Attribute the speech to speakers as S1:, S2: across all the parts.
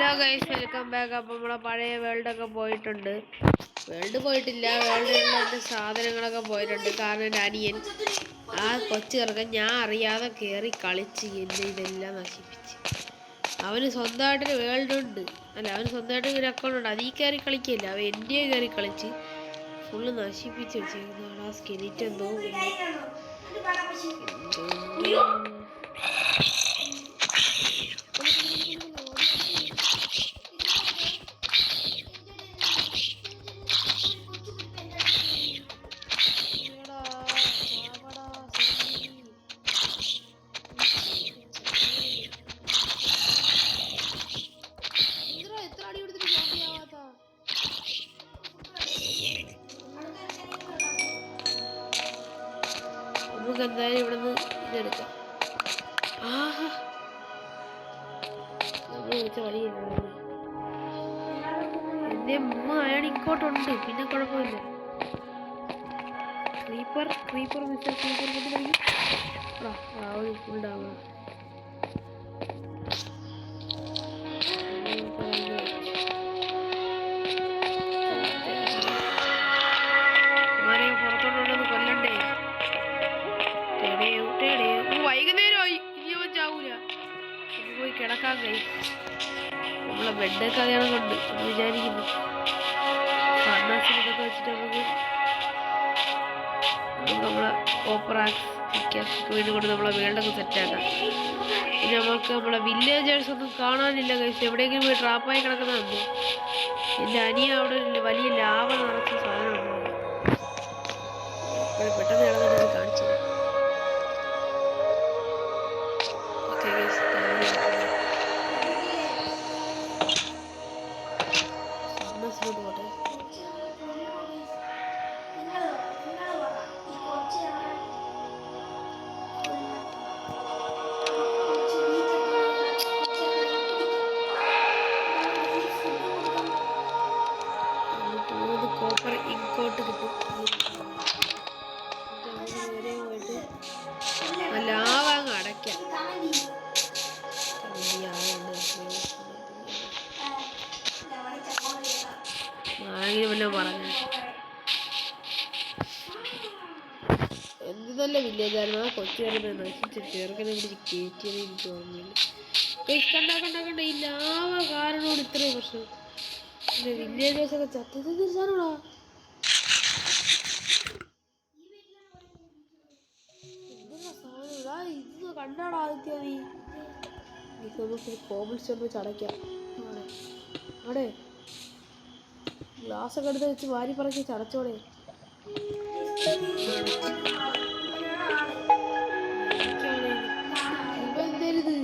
S1: Hello guys, welcome back. അപ്പം നമ്മളെ പഴയ വേൾഡൊക്കെ പോയിട്ടുണ്ട്. വേൾഡ് പോയിട്ടില്ല, വേൾഡിലുള്ള എൻ്റെ സാധനങ്ങളൊക്കെ പോയിട്ടുണ്ട്. കാരണം എൻ്റെ അനിയൻ ആ കൊച്ചു ചെറുക്കൻ ഞാൻ അറിയാതെ കയറി കളിച്ച് എൻ്റെ ഇതെല്ലാം നശിപ്പിച്ച്. അവന് സ്വന്തമായിട്ടൊരു വേൾഡ് ഉണ്ട്, അല്ല അവന് സ്വന്തമായിട്ട് ഒരു അക്കൗണ്ട് ഉണ്ട്. അതിൽ കയറി കളിക്കില്ല, അവൻ എൻ്റെ കയറി കളിച്ച് ഫുള്ള് നശിപ്പിച്ച് വെച്ചിരിക്കുന്നതാണ്. ആ സ്കെലിറ്റ് എന്തോ നമുക്ക് എന്തായാലും ഇവിടെ നിന്ന് ഇതെടുക്കാം. ആഹാ, നമ്മൾ വിളിച്ച വഴിയില്ല. എൻ്റെ അയാൾ ഇങ്ങോട്ടുണ്ട്, പിന്നെ കുഴപ്പമില്ല. ക്രീപ്പർ മിസ്റ്റർ ക്രീപ്പർ ഫുൾ ഡാവുക. പുറത്തോട്ടുണ്ടെന്ന് കൊല്ലണ്ടേ? വൈകുന്നേരമായി, ഇനി അവൻ ചാവൂല. പോയി കിടക്കാൻ കഴിയും. നമ്മളെ ബെഡൊക്കെ അറിയണമെന്നുണ്ട് എന്ന് വിചാരിക്കുന്നു. ഫർണാസിനൊക്കെ വെച്ചിട്ട് നമുക്ക് നമ്മളെ ഓപ്പറാക്ക് വീട് കൊണ്ട് നമ്മളെ വേൾഡൊക്കെ സെറ്റാക്കാം. പിന്നെ നമുക്ക് നമ്മളെ വില്ലേജേഴ്സ് ഒന്നും കാണാനില്ല കഴിച്ചു. എവിടെയെങ്കിലും പോയി ട്രാപ്പായി കിടക്കുന്നതാണ്. എൻ്റെ അനിയ അവിടെ വലിയ ലാഭ നിറച്ച സാധനമുണ്ട്. പെട്ടെന്ന് കിടന്നിട്ട് കാണിച്ചത്. ഓക്കെ ഗൈസ്, പോട്ടെ. കോപ്പർ ഇങ്ങോട്ട് കിട്ടും. നേരെ പോയിട്ട് ലാവ അങ്ങ് അടയ്ക്കാം. ആരെങ്കിലും വല്ലതും പറഞ്ഞു എന്ത് നല്ല വില്ലേജായിരുന്നു. ആ കൊച്ചു കയറി നശിച്ച് ചെറുക്കനെ പിടിച്ച് കയറ്റിയത് എനിക്ക് ഓർമ്മയില്ല. കണ്ട ഈ ലാവ കാരണമാണ് ഇത്രയും പ്രശ്നം. പിന്നെ വില്ലേജേഴ്സൊക്കെ ചത്തത് തിരിച്ചാണോടാ. എന്തെന്നാ സാധനം ഇത് കണ്ടാടാ ആദ്യത്തെ. നീ നമുക്ക് കോബിൾ സ്റ്റോൺ വെച്ച് അടയ്ക്കാം. അവിടെ ഗ്ലാസ്സൊക്കെ എടുത്ത് വെച്ച് വാരി പറക്കി ചടച്ചോടെ. എന്തരുത്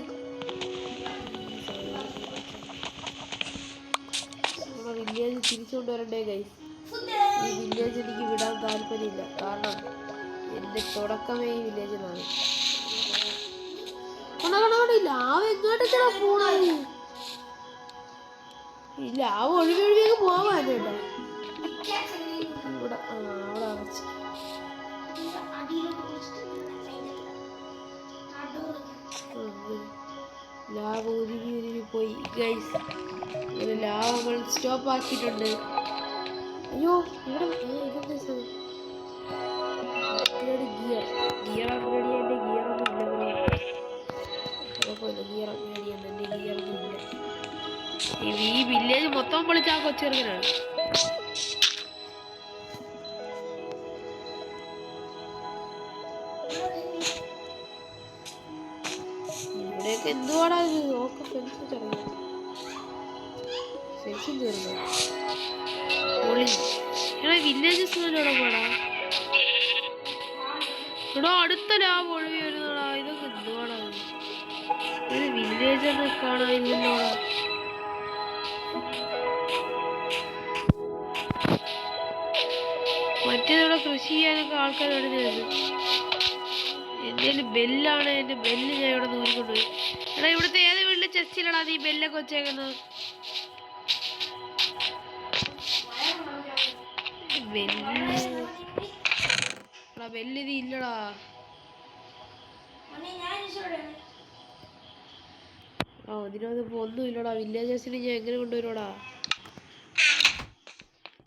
S1: നമ്മളെ വില്ലേജ് തിരിച്ചുകൊണ്ട് വരണ്ടേ ഗൈസ്. ഈ വില്ലേജ് എനിക്ക് വിടാൻ താല്പര്യമില്ല. കാരണം എൻ്റെ തുടക്കമേ ഈ വില്ലേജിൽ നിന്നാണ്. ലാവ എങ്ങോട്ടേക്കാ പോണത്? ഈ ലാവ ഒഴുകി പോവാൻ കേട്ടോ. ഇവിടെ അവിടെ അടച്ച് ലാവ ഉരുകി പോയി ഗൈസ്. അങ്ങനെ ലാവ നമ്മൾ സ്റ്റോപ്പ് ആക്കിയിട്ടുണ്ട്. അയ്യോ, ഇവിടെ ഇതെന്താ ഗിയർ അപ്ഗ്രേഡ് ചെയ്യാൻ എൻ്റെ ഗിയറൊന്നും ഇല്ല. കുഴപ്പമില്ല, ഗിയർ അപ്ഗ്രേഡ് ചെയ്യാൻ എൻ്റെ ഗിയറൊന്നും ഇല്ല. ഈ വില്ലേജ് മൊത്തം പൊളിച്ച ആ കൊച്ചെറുക്കനാണ്. ഇവിടെയൊക്കെ എന്തുവാടാ ഇത്? നോക്ക്, ഫെൻസ് ചെറിയ ഫെൻസും തീർന്നു. വില്ലേജസ് ഇവിടെ പോടാ. ഇവിടെ അടുത്ത ലാഭം ഒഴിവി വരുന്നോടാ. ഇതൊക്കെ എന്തുവാടാ? ഒരു വില്ലേജ് ഒന്നും കാണാനില്ലല്ലോടാ. മറ്റേതിവിടെ കൃഷി ചെയ്യാനൊക്കെ ആൾക്കാർ വരുന്നത്. എൻ്റെ ബെല്ലാണ്. എൻ്റെ ബെല്ല് ഞാൻ ഇവിടെ നൂരിക്കൊണ്ടുപോയി. എടാ, ഇവിടുത്തെ ഏത് വീട്ടിലെ ചെസ്റ്റിലടാ നീ ബെല്ലൊക്കെ വെച്ചേക്കുന്നത്? ബെല്ലിത് ഇല്ലടാ. ആ ഇതിനകത്ത് ഒന്നും ഇല്ലടാ. വില്ലേജേഴ്സിനെ ഞാൻ എങ്ങനെ കൊണ്ടുവരുവാടാ?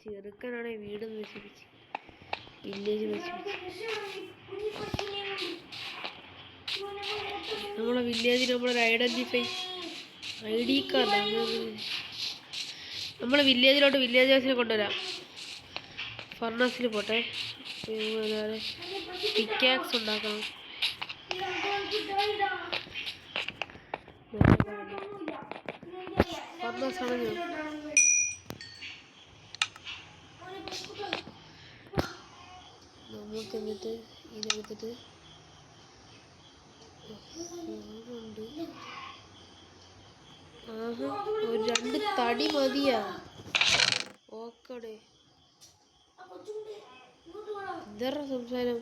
S1: ചെറുക്കനാണെ വീട് നശിപ്പിച്ച്, വില്ലേജ് നശിപ്പിച്ച്. നമ്മളെ വില്ലേജിന് നമ്മളൊരു ഐഡി കാർഡ് നമ്മളെ വില്ലേജിലോട്ട് വില്ലേജേഴ്സിനെ കൊണ്ടുവരാം. ഫർണസിൽ പോട്ടെ. പിക്കാക്സ് ഉണ്ടാക്കണം. ഫർണസ് അണഞ്ഞു. നമുക്ക് എന്നിട്ട് ഇതെടുത്തിട്ട് ഒരു 2 തടി മതിയാ. ഓക്കടെ എന്താ സംസാരം?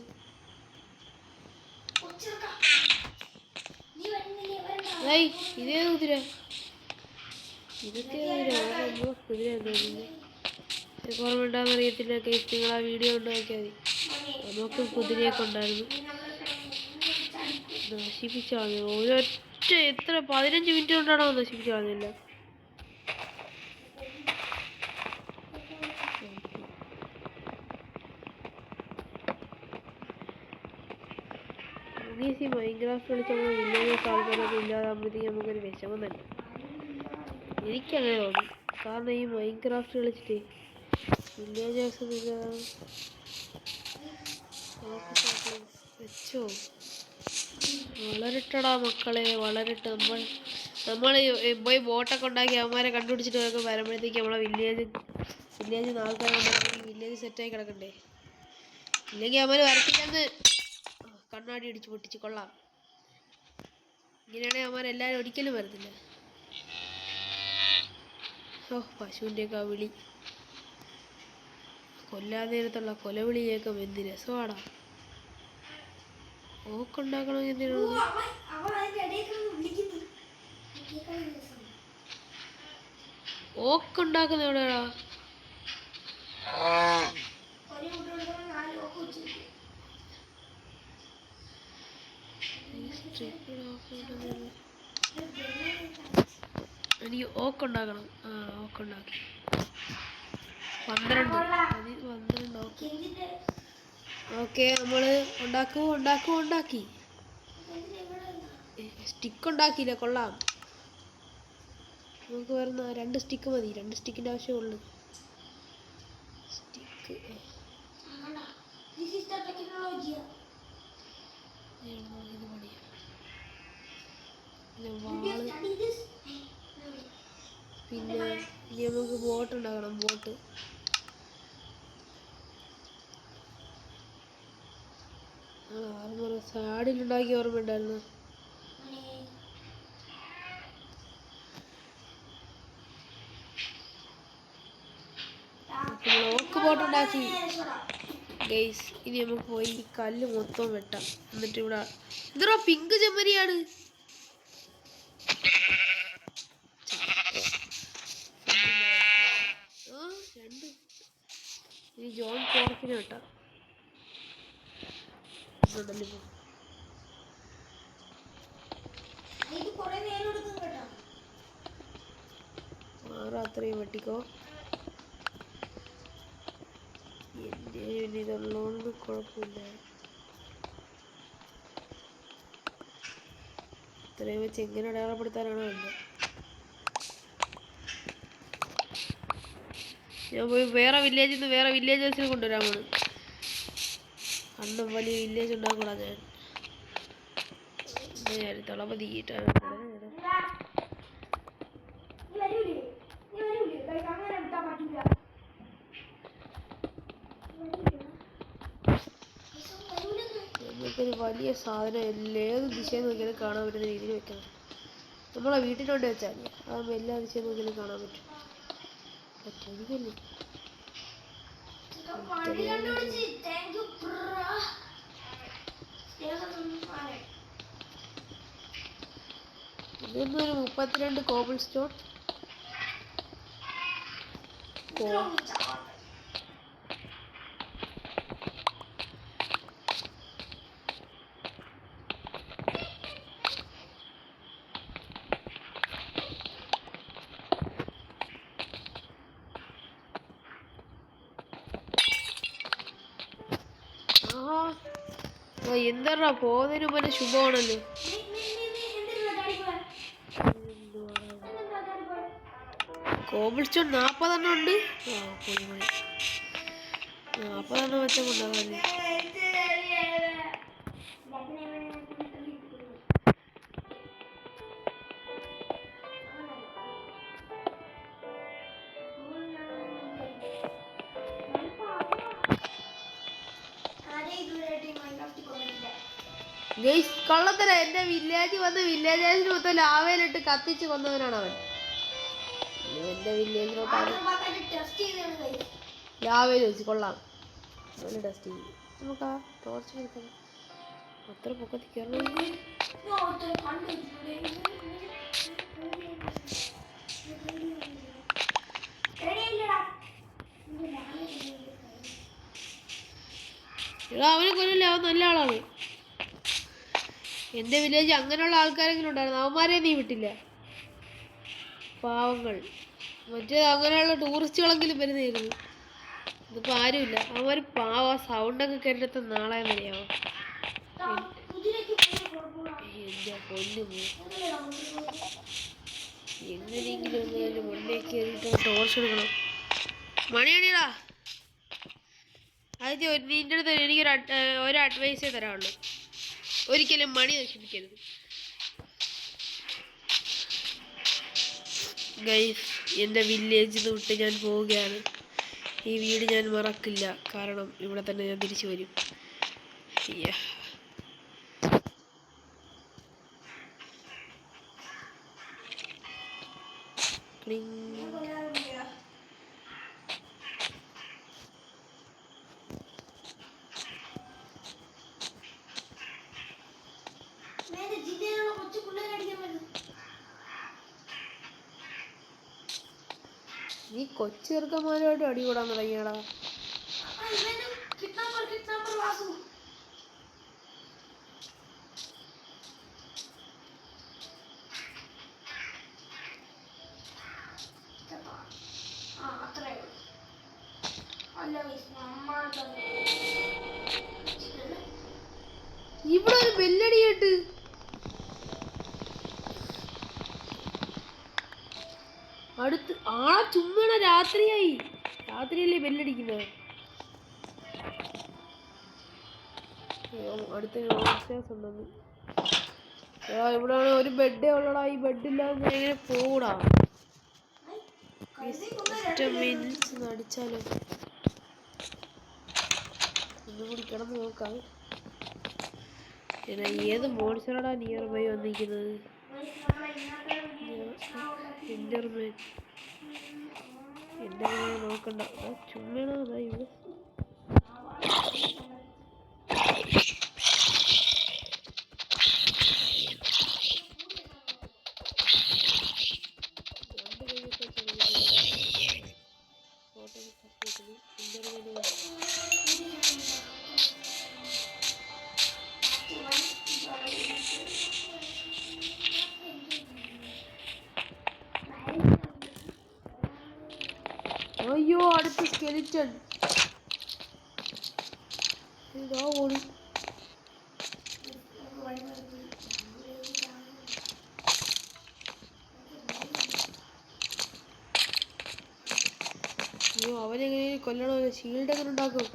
S1: ഇതേ കുതിര, ഇതൊക്കെ കുതിര എന്താ ഓർമ്മ അറിയത്തില്ല. കേസ് നിങ്ങൾ ആ വീഡിയോ കൊണ്ട് നോക്കിയാൽ മതി. നമുക്ക് കുതിരയൊക്കെ ഉണ്ടായിരുന്നു. നശിപ്പിച്ചു കളഞ്ഞു ഒരൊറ്റ. എത്ര 15 മിനിറ്റ് കൊണ്ടാണോ നശിപ്പിച്ചു കളഞ്ഞില്ല? മൈൻക്രാഫ്റ്റ് കളിച്ചപ്പോൾ വില്ലേജസ് ആൾക്കാരൊക്കെ ഇല്ലാതാകുമ്പോഴത്തേക്ക് നമുക്കൊരു വിഷമം തന്നെ. എനിക്കങ്ങനെ തോന്നി. കാരണം ഈ മൈൻക്രാഫ്റ്റ് കളിച്ചിട്ട് വില്ലേജേഴ്സ് വെച്ചോ വളരട്ടടാ മക്കളെ, വളരട്ടെ. നമ്മൾ പോയി ബോട്ടൊക്കെ ഉണ്ടാക്കി അവന്മാരെ കണ്ടുപിടിച്ചിട്ട് വരുമ്പോഴത്തേക്ക് നമ്മളെ വില്ലേജിൽ ആൾക്കാരെ വില്ലേജ് സെറ്റായി കിടക്കണ്ടേ? ഇല്ലെങ്കിൽ അവന്മാർ വരത്തില്ലെന്ന് കണ്ണാടി അടിച്ച് പൊട്ടിച്ച് കൊള്ളാം. ഇങ്ങനെയാണെങ്കിൽ അവന്മാരെല്ലാവരും ഒരിക്കലും വരത്തില്ല. പശുവിൻ്റെയൊക്കെ ആ വിളി, കൊല്ലാൻ നേരത്തുള്ള കൊലവിളി കേൾക്കാൻ എന്ത് രസമാടാ. ഓക്കുണ്ടാക്കണമെങ്കിൽ എന്തിനാണ്? ഓക്കുണ്ടാക്കുന്ന എവിടെയാടാ? എനിക്ക് ഓക്കുണ്ടാക്കണം. ഓക്കുണ്ടാക്കി 12 ഓക്ക്. ഓക്കെ, നമ്മള് ഉണ്ടാക്കി. സ്റ്റിക്ക് ഉണ്ടാക്കിയില്ല, കൊള്ളാം. നമുക്ക് വരുന്ന 2 സ്റ്റിക്ക് മതി. 2 സ്റ്റിക്കിൻ്റെ ആവശ്യമുള്ളൂ. സ്റ്റിക്ക് പിന്നെ ഇനി നമുക്ക് ബോട്ട് ഉണ്ടാക്കണം. ബോട്ട് സാഡിലുണ്ടാക്കി ഓർമ്മ ഉണ്ടായിരുന്നു. ഓക്ക് ബോട്ടുണ്ടാക്കി ഗൈസ്. ഇനി നമുക്ക് പോയി ഈ കല്ല് മൊത്തം വെട്ടാം. എന്നിട്ട് ഇവിടെ എന്തോ പിങ്ക് ചെമ്മരിയാണ്. ഇനി ജോൺ പോർക്കിനെ വെട്ടാം. അത്രയും വെട്ടിക്കോ. എൻ്റെ ഇതുള്ളതുകൊണ്ട് കുഴപ്പമില്ല. ഇത്രയും വെച്ച് എങ്ങനെ അടയാളപ്പെടുത്താനാണോ വേണ്ടത്? ഞാൻ പോയി വേറെ വില്ലേജേഴ്സിനെ കൊണ്ടുവരാമാണ്. അന്നും വലിയ വില്ലേജ് ഉണ്ടാക്കൂടാ ഞാൻ തളപതി ഈട്ടാണ്. നമുക്കൊരു വലിയ സാധനം ഏത് ദിശയിൽ നോക്കിയാലും കാണാൻ പറ്റുന്ന രീതിയിൽ വെക്കണം. നമ്മളെ വീട്ടിലോട്ട് വെച്ചാൽ അതാകുമ്പോൾ എല്ലാ ദിശയിൽ നോക്കിയാലും കാണാൻ പറ്റും. എനിക്കല്ലേ ഇതൊന്നൊരു 32 കോബിൾ സ്റ്റോൺ. ഓ എന്താ പോകുന്നതിന് മുമ്പ് ശുഭമാണല്ലോ. കോബിൾ സ്റ്റോൺ 40 ഉണ്ട്. ആ 40 വെച്ച കൊണ്ടാകാല്ലേ. കള്ളത്തര എന്റെ വില്ലേജ് വന്ന് വില്ലേജേഴ്സിന് മൊത്തം ലാവയിലിട്ട് കത്തിച്ച് കൊന്നവനാണ് അവൻ. എന്റെ വില്ലേജിലോട്ടാണ് ലാവയിൽ വെച്ച് കൊള്ളാം. ടെസ്റ്റ് ചെയ്യും നമുക്ക്. ആ ടോർച്ച് എടുക്കണം. അത്ര പൊക്കത്തി കയറണം. എടാ അവനെ കൊല്ലല്ലേ, അവൻ നല്ല ആളാണ്. എൻ്റെ വില്ലേജ് അങ്ങനെയുള്ള ആൾക്കാരെങ്കിലും ഉണ്ടായിരുന്നു. അവന്മാരെ നീ വിട്ടില്ല. പാവങ്ങൾ. മറ്റേ അങ്ങനെയുള്ള ടൂറിസ്റ്റുകളെങ്കിലും വരുന്നതായിരുന്നു. ഇതിപ്പോൾ ആരുമില്ല. അവന്മാർ പാവ. സൗണ്ടൊക്കെ കേട്ടിട്ട് നാളെ മതിയാവും. എൻ്റെ പൊന്നു എങ്ങനെയെങ്കിലും ഒന്ന് മുന്നേ കയറിയിട്ട് ടോർച്ച് എടുക്കണം. മണിയണിയടാ. ആദ്യം നിൻ്റെ അടുത്ത് ഒരു അഡ്വൈസേ തരാനുള്ളൂ. ഒരിക്കലും മണി നശിപ്പിക്കരുത്. ഗൈസ്, എൻ്റെ വില്ലേജിൽ നിന്ന് വിട്ട് ഞാൻ പോവുകയാണ്. ഈ വീട് ഞാൻ മറക്കില്ല. കാരണം ഇവിടെ തന്നെ ഞാൻ തിരിച്ചു വരും. നീ കൊച്ചു ചെറുക്കന്മാരുമായിട്ട് അടികൂടാൻ തുടങ്ങിയടാ. ഇവിടെ ഒരു ബെല്ലടി കേട്ട്. അടുത്ത് ആ ചുമ്മണ രാത്രിയായി. രാത്രിയല്ലേ ബെല്ലടിക്കുന്നത്. അടുത്ത ഉണ്ടെന്ന്. ഇവിടെയാണ് ഒരു ബെഡേ ഉള്ളടാ. ഈ ബെഡില്ലാതെ എങ്ങനെ പോകൂടാ. അടിച്ചാലോ. ഒന്നുകൂടി കിടന്ന് നോക്കാം. ഏത് മോൺസ്റ്ററാടാ നിയർ ബൈ വന്നിരിക്കുന്നത്? എൻ്റെ നോക്കണ്ട. ചുമ്മണോ ഇവിടെ. അയ്യോ, അടുത്ത സ്കെലിറ്റൻ. ഇതാ ഓടി. അയ്യോ, അവനെങ്ങനെ കൊല്ലണോ? ഷീൽഡ് എങ്ങനെ ഉണ്ടാക്കും?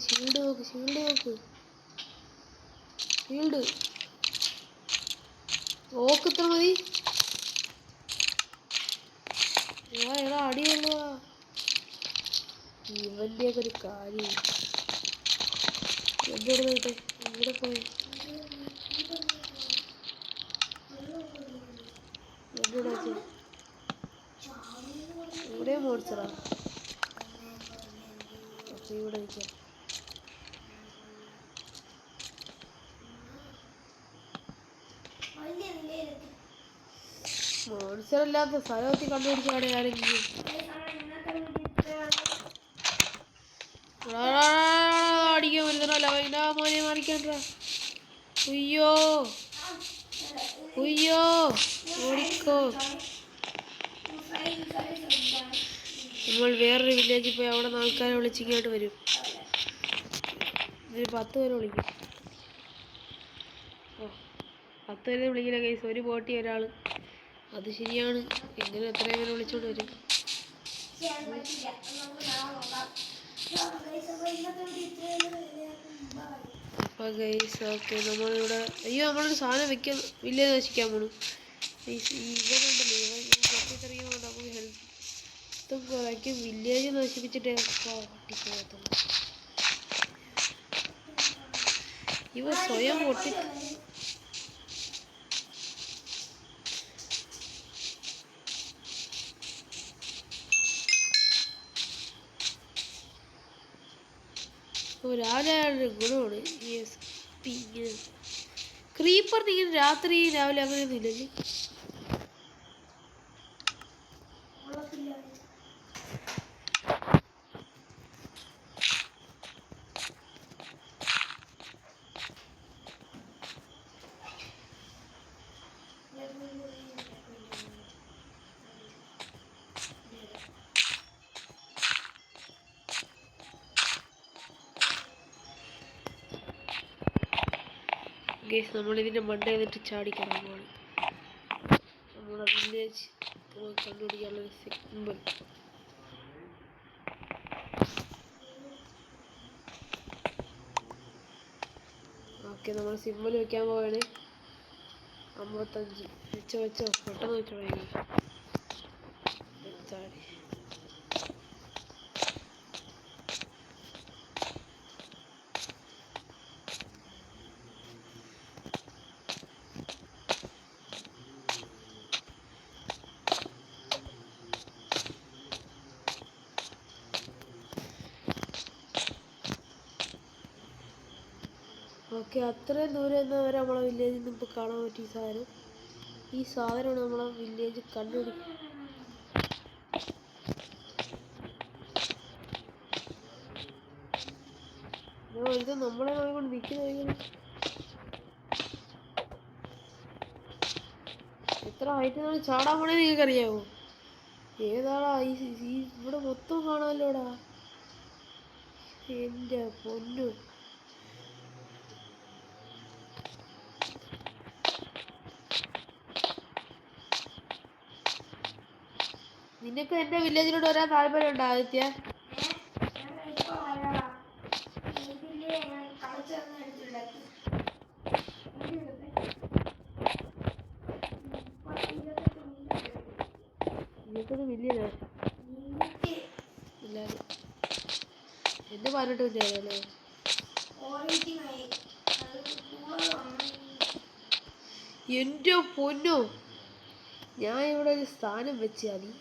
S1: ഷീൽഡ് നോക്ക്. ഷീൽഡ് ഓക്ക് ഇത്ര മതി. എടാ അടിയുള്ളതാ. ഇവന്റെയൊക്കെ ഒരു കാര്യം. എവിടെ നോട്ടെ. ഇവിടെ പോയി ഇവിടെ മോടിച്ചറാ. പക്ഷെ ഇവിടെ നിൽക്കാം. മോൺസ്റ്ററില്ലാത്ത സ്ഥലത്തിൽ കണ്ടുപിടിച്ചാണ് ആരെങ്കിലും. അടിക്കാൻ വരുന്നല്ലോ. അതിൻ്റെ മോനെ മറിക്കണ്ടാ. ഉയ്യോ ഓടിക്കോ. നമ്മൾ വേറൊരു വില്ലേജിൽ പോയി അവിടെ നിന്ന് ആൾക്കാരെ വിളിച്ചിങ്ങോട്ട് വരും. ഒരു 10 പേരെ വിളിക്കും. ഓ 10 പേരെ വിളിക്കില്ല ഗൈസ്, ഒരു ബോട്ടി ഒരാൾ. അത് ശരിയാണ്, എങ്ങനെ എത്രയും പേരെ വിളിച്ചോണ്ട് വരും. അപ്പോൾ ഗൈസ് ഓക്കെ, നമ്മളിവിടെ നമ്മളൊരു സാധനം വെക്കാൻ വില്ലേജ് നശിക്കാൻ പോണു. ഇവനുണ്ടല്ലോ, ഇവൻ പൊട്ടിത്തെറിയുമ്പോൾ നമുക്ക് ഹെൽത്തും കുറയ്ക്കും. വില്ലേജ് നശിപ്പിച്ചിട്ട് പൊട്ടിപ്പോകത്തുള്ളൂ. ഇവ സ്വയം പൊട്ടി രാവിലെ ഗുണമാണ് ഈ ഇങ്ങനെ ക്രീപ്പറിന് ഇങ്ങനെ രാത്രി രാവിലെ അങ്ങനെയൊന്നും ഇല്ലല്ലേ. ഗൈസ് നമ്മളിതിൻ്റെ മണ്ട ചെയ്തിട്ട് ചാടിക്കിറങ്ങുകയാണ്. നമ്മുടെ വില്ലേജ് കണ്ടുപിടിക്കാനുള്ളൊരു സിമ്പിൾ. ഓക്കെ, നമ്മൾ സിമ്പിൾ വെക്കാൻ പോവാണ്. 55 വെച്ചോ പെട്ടെന്ന് വെച്ചോ. ചാടി ഓക്കെ, അത്രയും ദൂരം എന്നവരെ നമ്മളെ വില്ലേജിൽ നിന്ന് ഇപ്പോൾ കാണാൻ പറ്റിയ സാധനം. ഈ സാധനമാണ് നമ്മളെ വില്ലേജ് കണ്ടുപിടിക്കുക. ഇത് നമ്മളെ നോക്കിക്കൊണ്ട് നിൽക്കുന്ന എത്ര ഹൈറ്റ് നമ്മൾ ചാടാൻ പോണേ നിങ്ങൾക്കറിയാമോ? ഏതാടാ ഇവിടെ മൊത്തം കാണാമല്ലോടാ. എൻ്റെ പൊന്നു, നിനക്ക് എൻ്റെ വില്ലേജിലോട്ട് വരാൻ താല്പര്യം ഉണ്ടോ ആദിത്യ? നിനക്കത് വില്ലേജാ? ഇല്ലാതെ എൻ്റെ 18 മിനിറ്റ്. എൻ്റെ പൊന്നോ, ഞാൻ ഇവിടെ ഒരു സ്ഥാനം വെച്ച് മതി.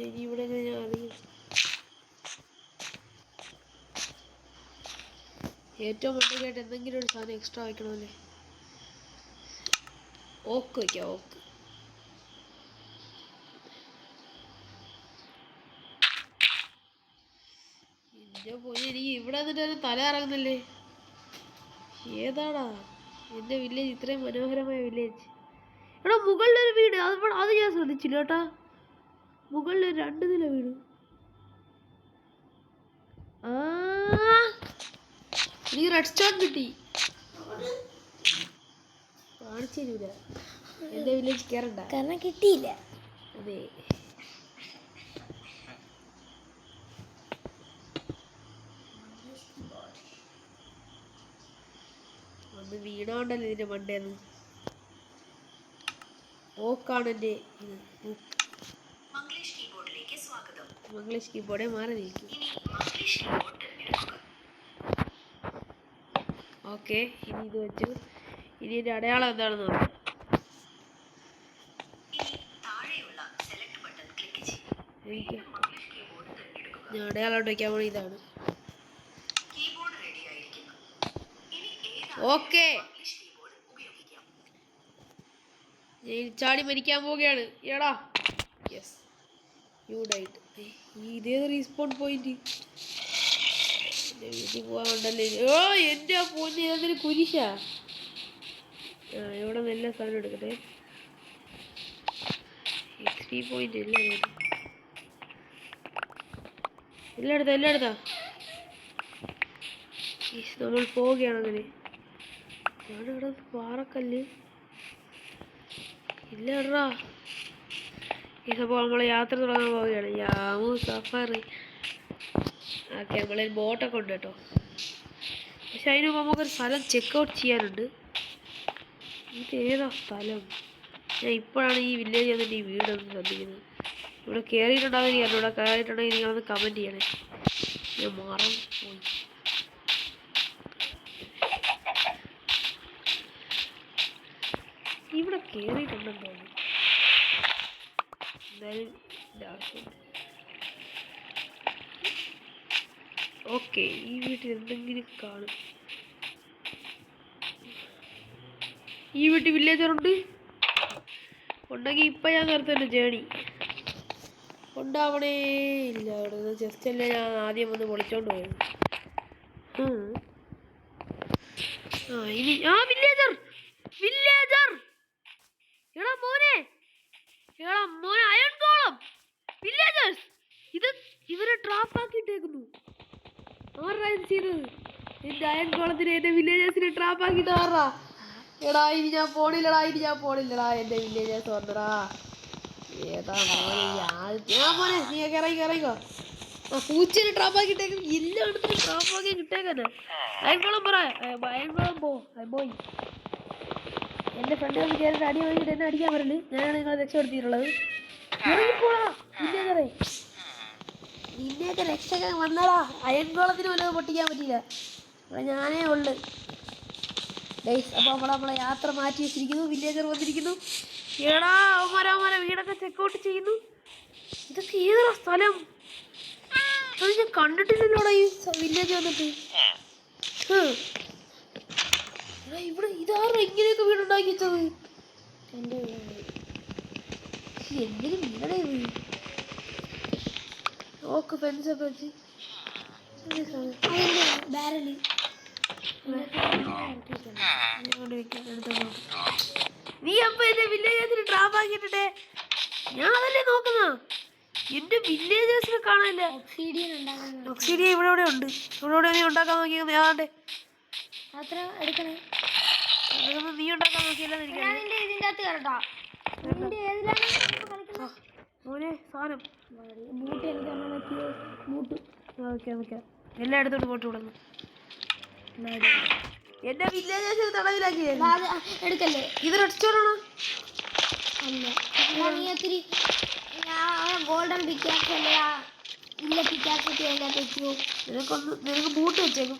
S1: ഇനി ഇവിടെ എങ്ങനെ ഞാൻ അറിയും? ഏറ്റവും മണ്ടയ്ക്കായിട്ട് എന്തെങ്കിലും ഒരു സാധനം എക്സ്ട്രാ വയ്ക്കണമല്ലേ. ഓക്ക് വയ്ക്കാം, ഓക്ക്. എൻ്റെ പൊന്നെ, എനിക്ക് ഇവിടെ വന്നിട്ട് തല ഇറങ്ങുന്നില്ലേ. ഏതാടാ എൻ്റെ വില്ലേജ്, ഇത്രയും മനോഹരമായ വില്ലേജ്. എടാ മുകളിലൊരു വീട്, അത് ഞാൻ ശ്രദ്ധിച്ചില്ല കേട്ടാ. മുകളിലൊരു 2 നില വീട്. എനിക്ക് റെഡ് സ്റ്റോൺ കിട്ടി. കാണിച്ചു തരൂല, എൻ്റെ വില്ലേജ് കയറണ്ട കാരണം കിട്ടിയില്ല. അതെ, ഒന്ന് വീണോണ്ടല്ലോ ഇതിൻ്റെ മണ്ടേന്ന്. ഓക്കാണ് എൻ്റെ ഇത്. മംഗ്ലീഷ് കീബോർഡേ മാറി നിൽക്കും. ഓക്കെ, ഇനി ഇത് വെച്ചു. ഇനി എൻ്റെ അടയാളം എന്താണെന്ന് നോക്കാം. ഞാൻ അടയാളോട്ട് വയ്ക്കാൻ പോണി ഇതാണ്. ഓക്കെ, ഞാൻ ചാടി മരിക്കാൻ പോവുകയാണ്. എടാ യെസ്, യു ഡൈഡ്. ഇതേ റീസ്പോൺ പോയിന്റ്. എൻ്റെ വീട്ടിൽ പോകാൻ ഉണ്ടല്ലേ. ഓ എൻ്റെ പൊന്നെ, ഇതൊരു കുരിശാ. ഇവിടെ നല്ല സാധനം എടുക്കട്ടെ. XP പോയിന്റ് ഇല്ല. എല്ലായിടത്താ നമ്മൾ പോവുകയാണ്. അങ്ങനെ ഞാനിവിടെ പാറക്കല്ല് ഇല്ല ഇടാ. ഇപ്പോൾ നമ്മൾ യാത്ര തുടങ്ങാൻ പോവുകയാണ്. യാമു സഫാറി. ഓക്കെ, നമ്മളൊരു ബോട്ടൊക്കെ ഉണ്ട് കേട്ടോ. പക്ഷെ അതിന് മുമ്പ് നമുക്കൊരു സ്ഥലം ചെക്കൗട്ട് ചെയ്യാനുണ്ട്. ഇത് ഏതാ സ്ഥലം? ഞാൻ ഇപ്പോഴാണ് ഈ വില്ലേജ് വന്നിട്ട് ഈ വീടൊന്ന് ശ്രദ്ധിക്കുന്നത്. ഇവിടെ കയറിയിട്ടുണ്ടാകുന്ന അറിയാം. ഇവിടെ കയറിയിട്ടുണ്ടെങ്കിൽ നിങ്ങളൊന്ന് കമൻറ്റ് ചെയ്യണേ. ഞാൻ മറന്നു പോയി. ഇവിടെ കയറിയിട്ടുണ്ടെന്ന് തോന്നുന്നു. എന്തായാലും ഓക്കെ, ഈ വീട്ടിൽ എന്തെങ്കിലും കാണും. ഈ വീട്ടിൽ വില്ലേജറുണ്ട് ഉണ്ടെങ്കിൽ ഇപ്പം ഞാൻ നിർത്തുന്നു ജേണി. ഉണ്ടാവണേ ഇല്ല. അവിടെ ജസ്റ്റ് അല്ലേ ഞാൻ ആദ്യം വന്ന് പൊളിച്ചോണ്ട് പോയത്. ഇനി വില്ലേജർ എടാ മോനെ അയൺ ഗോളം വില്ലേജേഴ്സ്. ഇവരെ ട്രാപ്പ് ആക്കിയിട്ടേക്കുന്നു. ആരാ ഇത് ചെയ്തത്? എന്റെ അയൺ ഗോളത്തിന് എന്റെ വില്ലേജേഴ്സിനെ ട്രാപ്പ് ആക്കിയിട്ട് ആറാ. എടാ ഇനി ഞാൻ പോണില്ലടാ. എന്റെ വില്ലേജേഴ്സ് വന്നടാ. ഏതാ മോനെ നീയൊക്കെ ഇറങ്ങിക്കോ. പൂച്ചനെ ട്രാപ്പാക്കിട്ടേക്കും. എല്ലായിടത്തും ട്രാപ്പാക്കി കിട്ടേക്കന്നെ. അയൻകോളം പോയി. എന്റെ ഫ്രണ്ട് വന്ന് കയറിയിട്ട് അടി വാങ്ങിയിട്ട് എന്നെ അടിക്കാൻ വരല്. ഞാനാണ് നിങ്ങളെ രക്ഷപ്പെടുത്തിയിട്ടുള്ളത്. നിന്നെയൊക്കെ രക്ഷകൻ വന്നടാ. അയൻകോളത്തിന് വല്ലതും പൊട്ടിക്കാൻ പറ്റിയില്ല. ഞാനേ ഉള്ളു ഗൈസ്. അപ്പോൾ നമ്മളെ യാത്ര മാറ്റി വെച്ചിരിക്കുന്നു. വില്ലേജർ വന്നിരിക്കുന്നു. എടാ അവന്മാരെ വീടൊക്കെ ചെക്കൗട്ട് ചെയ്യുന്നു. ഇതൊക്കെ ഏതാ സ്ഥലം? അത് ഞാൻ കണ്ടിട്ടില്ലല്ലോടാ ഈ വില്ലേജ് വന്നിട്ട്. ഇവിടെ ഇതാരോ ഇങ്ങനെയൊക്കെ വീടുണ്ടാക്കി വെച്ചത്? എൻ്റെ എന്തിനും വീടേ ഇത്. ഓക്കെ, ഫെൻസൊക്കെ വെച്ച് ബാരല് നീ അപ്പൊ എന്റെ വില്ലേജേഴ്സിന് ട്രാപ്പ് ആക്കിയിട്ടെ. ഞാൻ അതല്ലേ നോക്കുന്ന. എന്റെ വില്ലേജേഴ്സിനെ കാണാനില്ല. ഒക്സീഡിയൻ ഇവിടെ ഉണ്ട്. ഇവിടെ നീ ഉണ്ടാക്കാൻ നോക്കിയത് ഞാണ്ട് അത്ര എടുക്കണേ. നീ ഉണ്ടാക്കാൻ നോക്കിയല്ലോ. മോനെ സാധനം എല്ലാം എടുത്തോട്ട് പോട്ട് വിടുന്നു. എന്റെ വില്ലേജേഴ്സിന് തടവിലാക്കി എടുക്കല്ലേ. ഇത് റെസ്റ്റോറാണോ? അല്ല, ഗോൾഡൻ പിക്കാക്സ് ഇല്ല. പിക്കാക്സ് നിനക്ക് ബൂട്ട് വെച്ചേക്കും.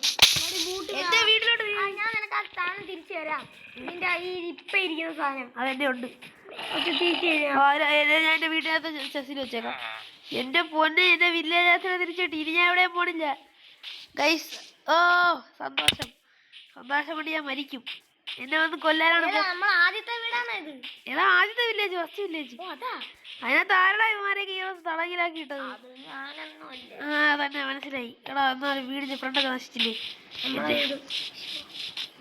S1: എന്റെ വീട്ടിലോട്ട് ഞാൻ നിനക്ക് ആ സാധനം തിരിച്ചു തരാം. നിന്റെ ഈ ഇപ്പൊ ഇരിക്കുന്ന സാധനം അതെന്റെ ഉണ്ട്. ഞാൻ എന്റെ വീട്ടിനകത്ത് ചെസ്സിൽ വെച്ചേക്കാം. എന്റെ പൊന്നെ, എന്റെ വില്ലേജേഴ്സിനെ തിരിച്ചിട്ട് ഇനി ഞാൻ എവിടെയും പോണില്ല ഗൈസ്. സന്തോഷം കൊണ്ട് ഞാൻ മരിക്കും. എന്നെ വന്ന് കൊല്ലാനാണ്. ആദ്യത്തെ വീടാണ് ഇത്. ഏതാ ആദ്യത്തെ വില്ലേജ്? First village. അതിനകത്ത് ആരുടെ ഇവന്മാരെയൊക്കെ ഈ തടകിലാക്കിയിട്ടത്? തന്നെ മനസ്സിലായി. എടാ എന്നാലും വീടിന്റെ ഫ്രണ്ടൊക്കെ നശിച്ചില്ലേ?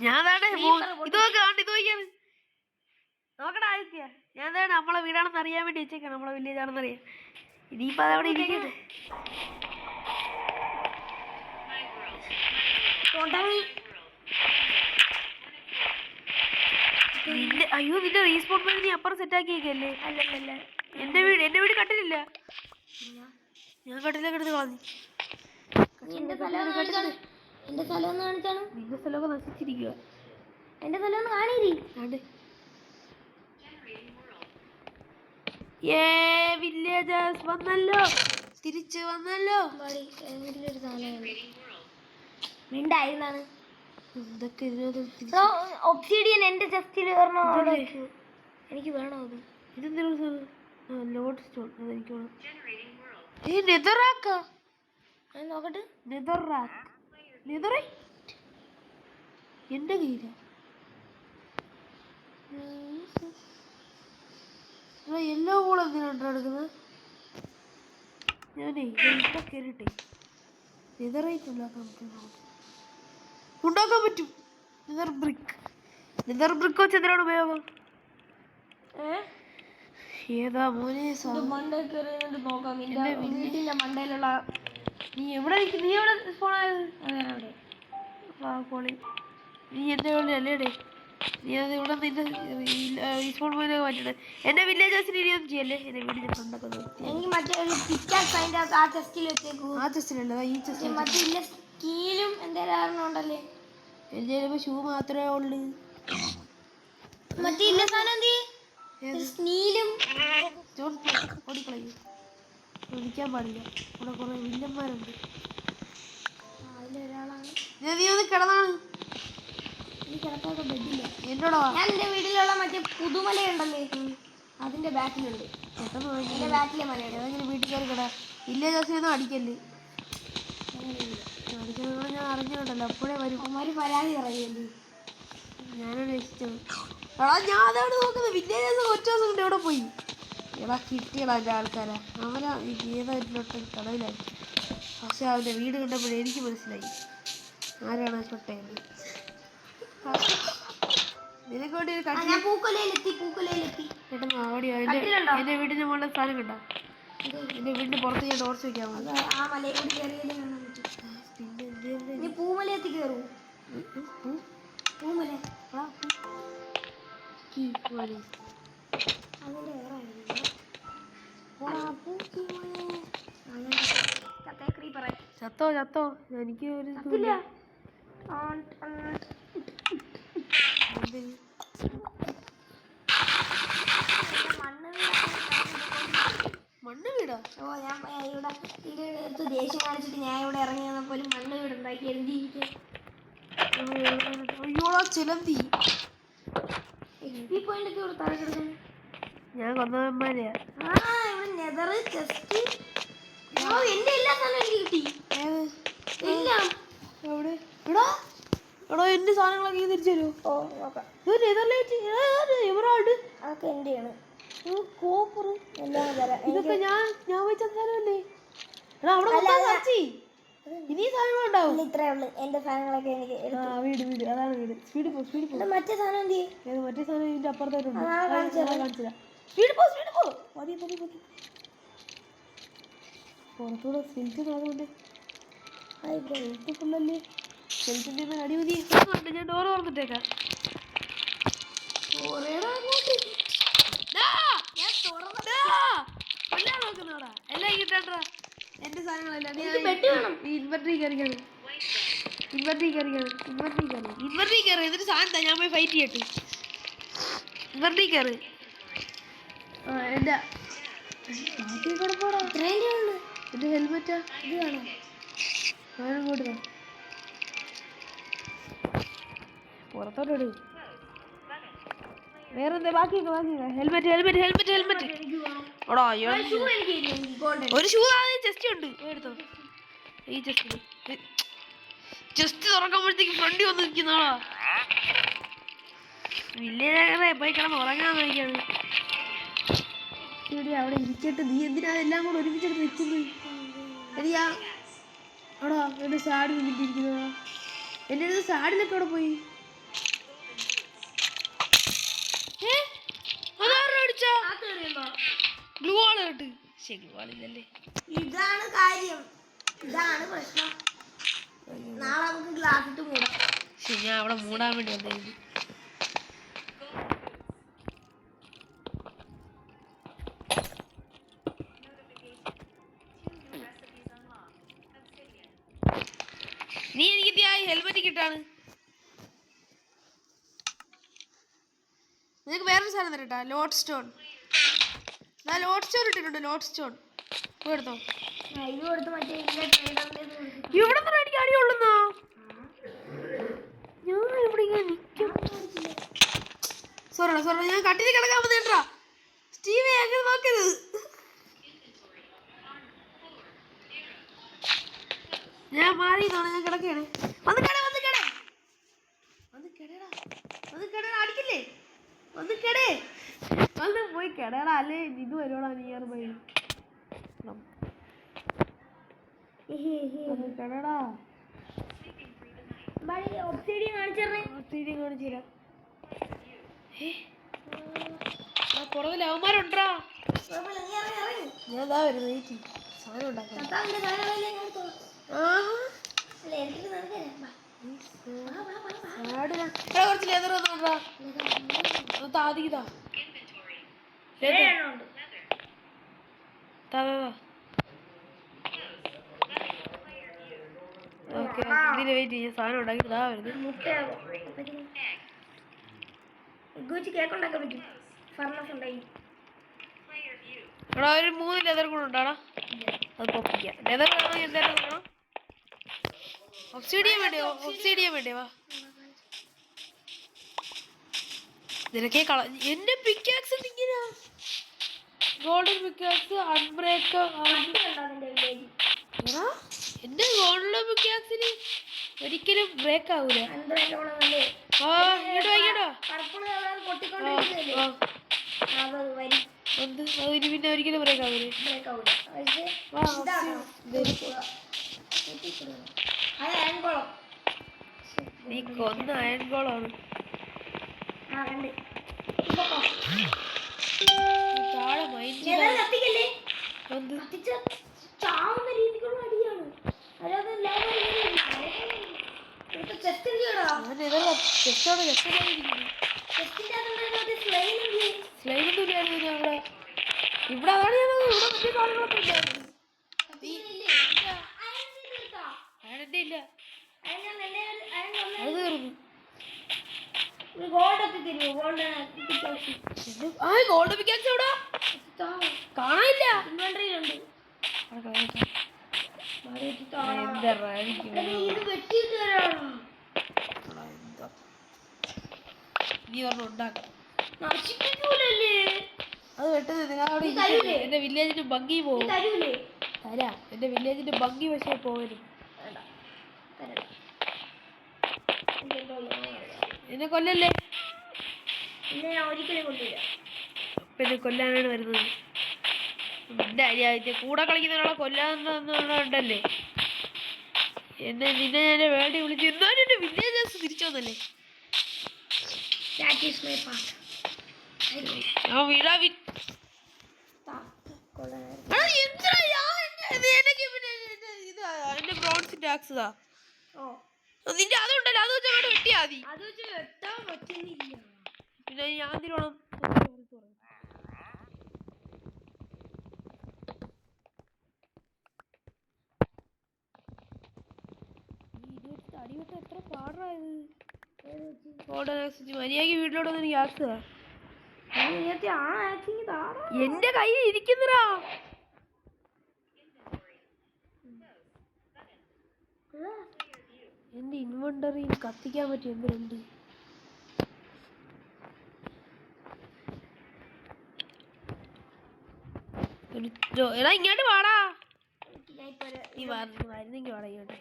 S1: ഞാൻ ഇതൊക്കെയാണ് നോക്കടാ ആദിത്യ. ഞാൻ നമ്മളെ വീടാണെന്ന് അറിയാൻ വേണ്ടി വെച്ചേക്കാണ്. നമ്മളെ വില്ലേജ് ആണെന്ന് അറിയാം. ഇനിയിപ്പോ അതവിടെ ഇരിക്കട്ടെ. നിന്റെ റീസ്പോൺ പോയി നീ അപ്പുറം സെറ്റ് ആക്കിയേക്കല്ലേ? അല്ലല്ല, എന്റെ വീട് കട്ടിലില്ല. ഞാൻ കട്ടിലേക്ക് എടുത്ത് കളഞ്ഞു. നിന്റെ സ്ഥലമൊക്കെ നശിച്ചിരിക്കുക. എന്റെ സ്ഥലം കാണിരി. വില്ലേജേഴ്സ് വന്നല്ലോ, തിരിച്ചു വന്നല്ലോ. മിണ്ടായിരുന്നാണ് ഇതൊക്കെ. ഒബ്സിഡിയൻ എന്റെ ചെസ്റ്റിൽ എനിക്ക് വേണോ അത്? ഇതെന്താ ലോഡ് സ്റ്റോൺ? അതെനിക്ക് വേണം. നോക്കട്ടെ. എന്റെ കയ്യില എല്ലാ കൂടെ എന്തിനാണ് എടുക്കുന്നത്? ഞാനേ ഇപ്പൊ കേറിട്ടെ നെതറൈറ്റ് ഉണ്ടാക്കാൻ പറ്റും. നെതർ ബ്രിക്ക് വെച്ച് എന്തിനാണ് ഉപയോഗം? ഏതാ മോനെ
S2: മണ്ടേ കയറി നോക്കാം. നിന്റെ വീട്ടിന്റെ മണ്ടയിലുള്ള
S1: നീ എവിടെ സ്പോണായത്? നീ എന്റെ അല്ലേടേ നീ അത് ഇവിടെ നിന്റെ സ്പോൺ പോയിനൊക്കെ മാറ്റിട്ട് എന്റെ വില്ലേജേഴ്സിന് ഇനിയൊന്നും ചെയ്യല്ലേ. എന്റെ വീടിന്റെ ഫ്രണ്ടൊക്കെ നോക്കി
S2: എനിക്ക് മറ്റേ ഒരു പിക്കാക്സ് അതിന്റെ ആ ചെസ്റ്റിൽ വെച്ചേക്കൂ.
S1: ആ ചെസ്റ്റിലല്ല ഈ ചെസ്റ്റിൽ
S2: മറ്റേ ഇല്ല സ്കീലും എന്തേലും ഉണ്ടല്ലേ.
S1: എന്റെ ഷൂ മാത്രമേ ഉള്ളു.
S2: മറ്റേ ഇല്ല സാധനം സ്നീലും
S1: ഓടിക്കളയും വിളിക്കാൻ പാടില്ല. ഇവിടെ കുറെ വില്ലന്മാരുണ്ട്.
S2: അതിലൊരാളാണ്.
S1: നീ ഒന്ന് കിടന്നാണ്
S2: കിടക്കാത്ത ബെഡില്ല
S1: എന്നോടോ.
S2: ഞാൻ എന്റെ വീട്ടിലുള്ള മറ്റേ പുതുമലയുണ്ടല്ലേ അതിന്റെ ബാക്കിലുണ്ട്. എന്റെ ബാക്കിലെ മലയുടെ
S1: ഏതെങ്കിലും വീട്ടിൽ കയറി കിട. ഇല്ലേ ദിവസം അടിക്കല്ലേ. അടിക്കുന്നത് ഞാൻ അറിഞ്ഞിട്ടുണ്ടല്ലോ. അപ്പോഴേ വരും.
S2: അവന്മാര് പരാതി പറയല്ലേ.
S1: ഞാനോട് രക്ഷിച്ചത് എടാ. ഞാൻ അതവിടെ നോക്കുന്നത് വില്ലേജേഴ്സ് ഒറ്റ ദിവസം കൊണ്ട് എവിടെ പോയി. എടാ കിട്ടിയടാ എൻ്റെ ആൾക്കാരാ. അവനാ ഈ ഗീതയിലോട്ട് കടവിലായി. പക്ഷെ അവൻ്റെ വീട് കണ്ടപ്പോഴേ എനിക്ക് മനസ്സിലായി ആരാണ് ചൊട്ടയെന്ന്. നിനക്ക് വേണ്ടി ഒരു പെട്ടെന്ന് ഓടിയോ. എൻ്റെ വീടിൻ്റെ മുകളിൽ സ്ഥലം കണ്ടോ. എൻ്റെ വീടിൻ്റെ പുറത്ത് ഞാൻ ടോർച്ച് വെക്കാൻ
S2: പിന്നെ പൂമലയെത്തി കയറൂ. പൂമല
S1: ചത്തോ ചത്തോ. എനിക്ക് ഒരു മണ്ണ് വീടാ.
S2: ഓ ഞാൻ ഇവിടെ ഇതിന്റെ ദേഷ്യം കാണിച്ചിട്ട് ഞാൻ ഇവിടെ ഇറങ്ങി വന്നപ്പോലും മണ്ണ് വീട് ഉണ്ടാക്കി എഴുതിയിരിക്കും.
S1: അയ്യോടാ ചിലന്തി.
S2: പോയിന്റൊക്കെ ഇവിടെ താഴെ കിടക്കുന്നു.
S1: ഞാൻ കൊന്നവന്മാരെയാ.
S2: ഇവിടെ നെതറ് ചെസ്റ്റ് എന്റെ എല്ലാ സാധനവും എനിക്ക് കിട്ടി. എല്ലാം
S1: എവിടെ എടാ എടോ എന്റെ സാധനങ്ങളൊക്കെ ഈ തിരിച്ചു തരുമോ?
S2: ഓ നോക്കാം.
S1: എമറാൾഡ്
S2: അതൊക്കെ എന്റെയാണ്. കോപ്പർ എല്ലാം തരാം.
S1: ഇതൊക്കെ ഞാൻ വെച്ച സാധനമല്ലേ. എടാ അവിടെ ഇനി സാധനങ്ങളുണ്ടാവും.
S2: ഇത്രേ ഉള്ളു എന്റെ സാധനങ്ങളൊക്കെ എനിക്ക്.
S1: വീട് അതാണ് വീട്. സ്പീഡ് പോ.
S2: മറ്റേ സാധനം എന്ത്
S1: ഏത് മറ്റേ സാധനം ഇതിന്റെ അപ്പുറത്തായിട്ടുണ്ട്.
S2: കാണിച്ചു
S1: സ്പീഡ് പോ. മതി പുറത്തൂടെ സ്കിൽറ്റ് നോക്കുന്നുണ്ട്. ഹെൽത്ത് ഫുള്ളല്ലേ. ഹെൽത്തിൻ്റെ അടിമതി. ഞാൻ ഡോറ് തുറന്നിട്ടേക്കാം. നോക്കുന്നോടാ എല്ലാം കിട്ടാണ്ടാ എന്റെ സാധനങ്ങളെല്ലാം. ഇൻവെർട്ടറി കയറിയാണ്. എന്നിട്ട് സാധനം ഞാൻ പോയി ഫൈറ്റ് ചെയ്യട്ടെ. ഇൻവെർട്ടറി കയറി. എന്റെ എന്റെ ഹെൽമെറ്റാ ഇത് കാണോ. ഞാനങ്ങോട്ട് പുറത്തോട്ട് വേറെന്താ ബാക്കിയൊക്കെ ഹെൽമെറ്റ്. ഓടാ ഒരു ഷൂ ചെസ്റ്റ് ഉണ്ട്. എടുത്തോ ഈ ചെസ്റ്റ് തുറക്കുമ്പോഴത്തേക്ക് ഫ്രണ്ടി വന്ന് നിൽക്കുന്നോളാ. വില്ലേജ് പോയി കിടന്ന് ഉറങ്ങാൻ നോക്കിയാണ്. അവിടെ ഇരിച്ചിട്ട് നീ എന്തിനാ എല്ലാം കൂടെ ഒരുമിച്ചെടുത്ത് വെക്കുന്നത്? എനിക്കാ എടാ എന്റെ സാടി നിന്നിട്ടിരിക്കുന്നതാ. എൻ്റെ അടുത്ത് സാഡിലൊക്കെ അവിടെ പോയി.
S2: ഇതാണ് കാര്യം. ഇതാണ് പ്രശ്നം. നാളെ നമുക്ക് ഗ്ലാസ് ഇട്ട് മൂടാം.
S1: ഞാൻ അവിടെ മൂടാൻ വേണ്ടി വന്നായിരുന്നു. നീ എനിക്ക് ഹെൽമെറ്റ് കിട്ടാണ്. നിനക്ക് വേറൊരു സാധനം തരട്ടാ. ലോഡ് സ്റ്റോൺ ഇട്ടിട്ടുണ്ട്. ലോഡ് സ്റ്റോൺ എടുത്തോ. ഇവിടെ എനിക്ക് അടിയുള്ളൂന്നോ. ഞാൻ ഇവിടെ നിൽക്കും. സോറി ഞാൻ കട്ടിൽ കിടക്കാൻ വന്നേട്ടാ. സ്റ്റീവേ അങ്ങനെ നോക്കരുത്. ഞാൻ മാറിയതാണ്. ഞാൻ കിടക്കുകയാണ്. വന്ന് കിടടാ അടിക്കില്ലേ. വന്ന് പോയി കിടടാ. അല്ലേ ഇത് വരുവാടാ നിയർ ബൈ. കിടടാ. പുറകിൽ അവന്മാരുണ്ടാ.
S2: കുഴപ്പമില്ല, നീ ഇറങ്ങി ഇറങ്ങി.
S1: ഞാൻ ഇതാ വരുന്നത് വെയിറ്റ് സാധനം ഉണ്ടാക്കാം.
S2: കർത്താവിന്റെ സാധനങ്ങളെല്ലാം ഞാൻ എടുത്തോളാം.
S1: ആഹാ
S2: അല്ല, എടുത്തിട്ട് നിനക്ക് തരാം. വാ. വാ, വാ, വാ, വാ.
S1: കുറച്ച് ലെതർ വന്നോണ്ടാ താതിതാ
S2: ഏഴെണ്ണം ഉണ്ട്.
S1: ഓക്കെ ഇതിന് വെയിറ്റ് ചെയ്യാം സാധനം ഉണ്ടാക്കി ഇതാ വരുന്നത്.
S2: മുട്ടയാകും. ഗൂച്ചി കേക്ക് ഉണ്ടാക്കാൻ പറ്റും. ഫർണസ് ഉണ്ടായി.
S1: എടാ ഒരു 3 ലെതർ കൂടെ ഉണ്ടാടാ. അത് പൊപ്പിക്കാം. ലെതർ വേണമെങ്കിൽ എന്തായാലും വേണം. ഒബ്സിഡിയൻ വേണ്ടേ വാ. നിനക്കേ എന്റെ പിക്കാക്സ് ഇങ്ങനെ ഗോൾഡൻ പിക്കാക്സ് അൺബ്രേക്ക്. എന്റെ ഗോൾഡൻ പിക്കാക്സിന് ഒരിക്കലും ബ്രേക്ക് ആവൂല. പിന്നെ ഒരിക്കലും ബ്രേക്ക് ആവൂല. നീ കൊന്ന അയൺകോളാണ്. താഴെ മൈൻഡ്
S2: ചാവുന്ന രീതിക്കുള്ള അടിയാണ്.
S1: ഇവിടെ അതാണ് അയണന്റെ ഇല്ല. അത് തീർന്നു. ഗോൾഡ് പിക്കാക്സ് എവിടാ കാണാനില്ല.
S2: ഇൻവെന്ററിയിലുണ്ട്.
S1: നീ പറഞ്ഞു ഉണ്ടാക്കാം. അത് വെട്ടുന്നത് എന്റെ വില്ലേജിന്റെ ഭംഗി പോകും. തരാ എന്റെ വില്ലേജിന്റെ ഭംഗി പക്ഷേ പോകരുത്. എന്നെ കൊല്ലല്ലേ. പിന്നെ കൊല്ലാനാണ് വരുന്നത്. എന്റെ അരിയായിട്ട് കൂടെ കളിക്കുന്ന ഒരാളെ കൊല്ലാന്നുണ്ടല്ലേ. നിന്നെ ഞാൻ വേണ്ടി വിളിച്ചു. എന്നാലും എന്റെ വില്ലേജേഴ്സ് തിരിച്ചു വന്നല്ലേ. എന്റെ ബ്രോൺസിന്റെ ആക്സ് നിന്റെ അതുണ്ടല്ലോ. അത് വെച്ച് അങ്ങോട്ട് വെട്ടിയാ മതി. പിന്നെ ഞാൻ തിരുവോണം അടിവെട്ട എത്ര പാടായത്. മര്യാദക്ക് വീട്ടിലോട്ടൊന്നും എനിക്ക് ആക്കുക. എന്റെ കയ്യിൽ ഇരിക്കുന്നതാ. എന്റെ ഇൻവെന്ററിയിൽ കത്തിക്കാൻ പറ്റും എന്തുണ്ട്. എടാ ഇങ്ങോട്ട് വാടാ. നീ വരുന്നെങ്കിൽ വാടാ ഇങ്ങോട്ട്.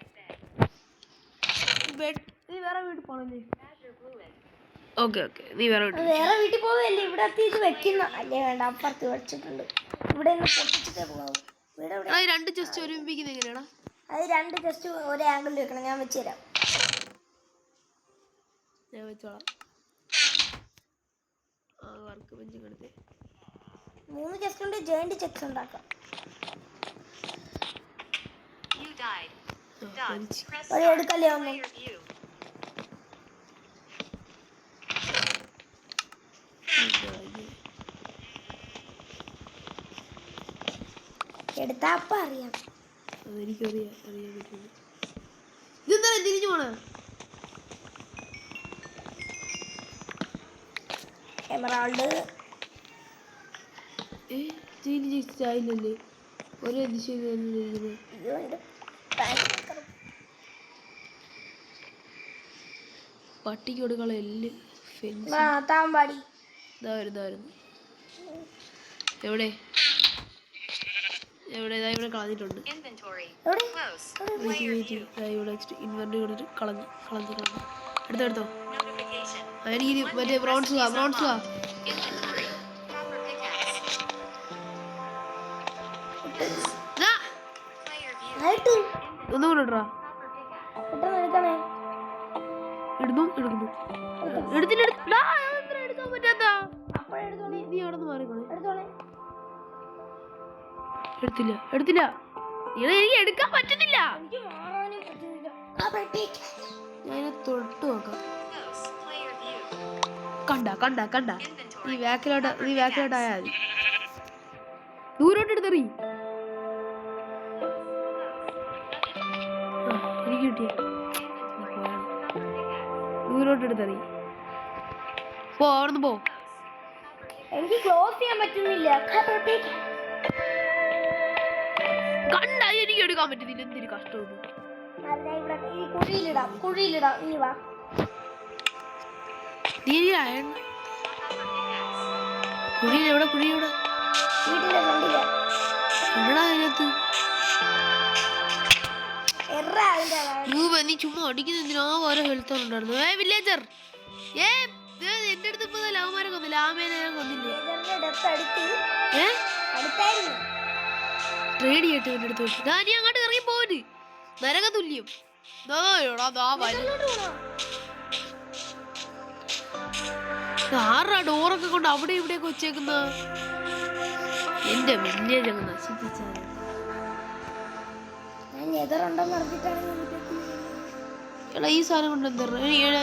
S1: നീ വേറെ വീട്ടിൽ പോണല്ലേ. ഓക്കെ നീ വേറെ
S2: വീട്ടിൽ പോവല്ലേ. ഇവിടെ എത്തിയിട്ട് വെക്കുന്ന അല്ലേ വേണ്ട. അപ്പുറത്ത് വെച്ചിട്ടുണ്ട്. ഇവിടെ പോകാവും.
S1: രണ്ട് ചെസ്റ്റ് ഒരുമിപ്പിക്കുന്ന എങ്ങനെയാടാ.
S2: അത് രണ്ട് ജസ്റ്റ് ഒരു ആംഗിളിൽ വെക്കണം. ഞാൻ വെച്ചുതരാം.
S1: ഞാൻ വെച്ചോളാം. വർക്ക് ബെഞ്ച് എടുത്തേ.
S2: 3 ചെസ്റ്റ് കൊണ്ട് ജോയിന്റ് ചെക്സ് ഉണ്ടാക്കാം. എടുക്കല്ലേ ഒന്ന്. എടുത്താ അപ്പ അറിയാം.
S1: അതെനിക്കറിയാൻ പറ്റുന്നു. ഇതെന്താ തിരിഞ്ഞു പോണ.
S2: എമറാൾഡ്
S1: ആയില്ലല്ലേ. ഒരേ ദിശയിൽ പട്ടിക്ക് കൊടുക്കാനുള്ള എല്ലാം
S2: താമ്പാടി
S1: ഇതായിരുന്നു. എവിടെ ഇവിടെ കളഞ്ഞിട്ടുണ്ട്. ഇൻവെന്ററി കൊടുത്തിട്ട് കളഞ്ഞു. എടുത്തോ. എനിക്ക് മറ്റേ ബ്രോൺസ് ഒന്നും കൂടെ ഇടറാ. എടുക്കുന്നു. എടുക്കാൻ പറ്റാത്ത നീ അവിടെ നിന്ന് മാറിക്കോളെ. എടുത്തില്ല എനിക്ക് എടുക്കാൻ പറ്റുന്നില്ല.
S2: എനിക്ക് മാറാനും പറ്റുന്നില്ല. ആ പെട്ടി
S1: ഞാൻ തൊട്ട് നോക്കാം. കണ്ട നീ ബാക്കിലോട്ടായാ മതി. ദൂരോട്ട് എടുത്തെറി. എനിക്ക് കിട്ടിയ ദൂരോട്ട് എടുത്തെറി. പോ അവിടുന്ന് പോ.
S2: എനിക്ക് ക്ലോസ് ചെയ്യാൻ പറ്റുന്നില്ല.
S1: കണ്ട എനിക്ക് എടുക്കാൻ പറ്റുന്നില്ല. എന്തൊരു കഷ്ടമാണ്.
S2: ഇവിടെ ഈ കുഴിയിലിടാം. ഇനി വാ.
S1: കുഴിയെവിടെ
S2: വീട്ടിലെ ഫ്രണ്ടില്
S1: അതിനകത്ത് നീ ചുമ്മാ അടിക്കുന്ന എന്തിനാ ഓരോ ഹെൽത്ത് ഉണ്ടായിരുന്നു. വില്ലേജർ എന്റെ അടുത്ത് ഇപ്പൊ ലാവമാരെ കൊന്നില്ല. ആമേനെ ഞാൻ കൊന്നില്ലേ. ട്രേഡ് ചെയ്യട്ടെ എന്റെ അടുത്ത് വെച്ച്. നീ അങ്ങോട്ട് ഇറങ്ങി പോര്. നരക തുല്യം. ആറാ ഡോറൊക്കെ കൊണ്ട് അവിടെ ഇവിടെയൊക്കെ വെച്ചേക്കുന്ന. എന്റെ വില്ലേജ് അങ്ങ് നശിപ്പിച്ചാൽ എടാ ഈ സാധനം കൊണ്ട് എന്താ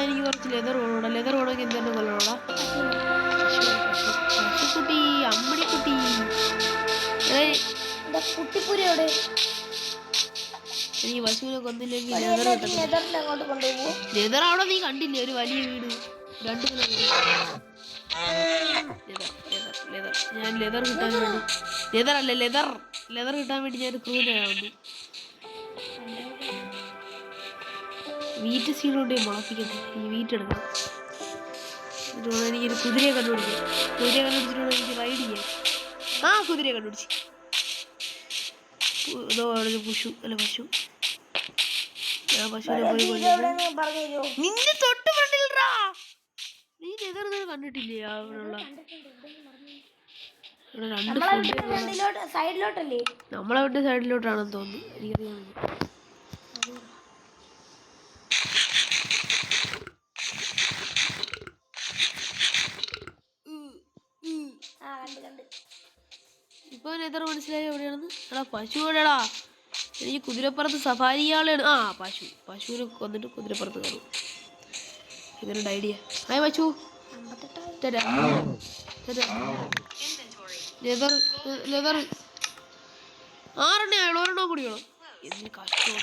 S1: എനിക്ക് കുറച്ച് ലെതർ വേണോടാ. ലെതർ വേണമെങ്കിൽ എന്തെങ്കിലും കൊല്ലണോടാ. പശുക്കുട്ടി അമ്മണിക്കുട്ടി
S2: കുട്ടിപ്പുരയോട്
S1: എനിക്ക് പശുവിനെ കൊന്നില്ലെങ്കിൽ ലെതർ അവിടെ നീ കണ്ടില്ലേ? ഒരു വലിയ വീട് 2 കിലോ ലെതർ. ഞാൻ ലെതർ കിട്ടാൻ വേണ്ടി ലെതർ കിട്ടാൻ വേണ്ടി ഞാൻ ക്രൂനാവുന്നു. വീറ്റ് സീഡ് കൊണ്ട് മുളപ്പിക്കട്ടെ. ഈ വീറ്റ് എടുക്കണം. എനിക്കൊരു കുതിരയെ കണ്ടുപിടിക്കാം. എനിക്ക് റൈഡ് ചെയ്യാം. കുതിരയെ കണ്ടുപിടിച്ച്. പശു. ഞാൻ പശുവിനെ പോയി നിന്റെ തൊട്ട് ഫ്രണ്ടിൽറാ. നീ ലെതർ കണ്ടിട്ടില്ലേ? അവിടെയുള്ള നമ്മളെ വീട്ടിൽ സൈഡിലോട്ടാണെന്ന് തോന്നുന്നു. എനിക്കറിയാം. ഇപ്പൊ ലെതർ മനസ്സിലായി എവിടെയാണെന്ന്. എടാ പശു എവിടെടാ? എനിക്ക് കുതിരപ്പുറത്ത് സഫാരിയാളാണ്. പശുവിനെ കൊന്നിട്ട് കുതിരപ്പുറത്ത് കയറും. ഇതൊരു ഐഡിയ. പശു ലെതർ 6 ആയുള്ളൂ. 1 കൂടി വേണം. എന്ത് കഷ്ടം.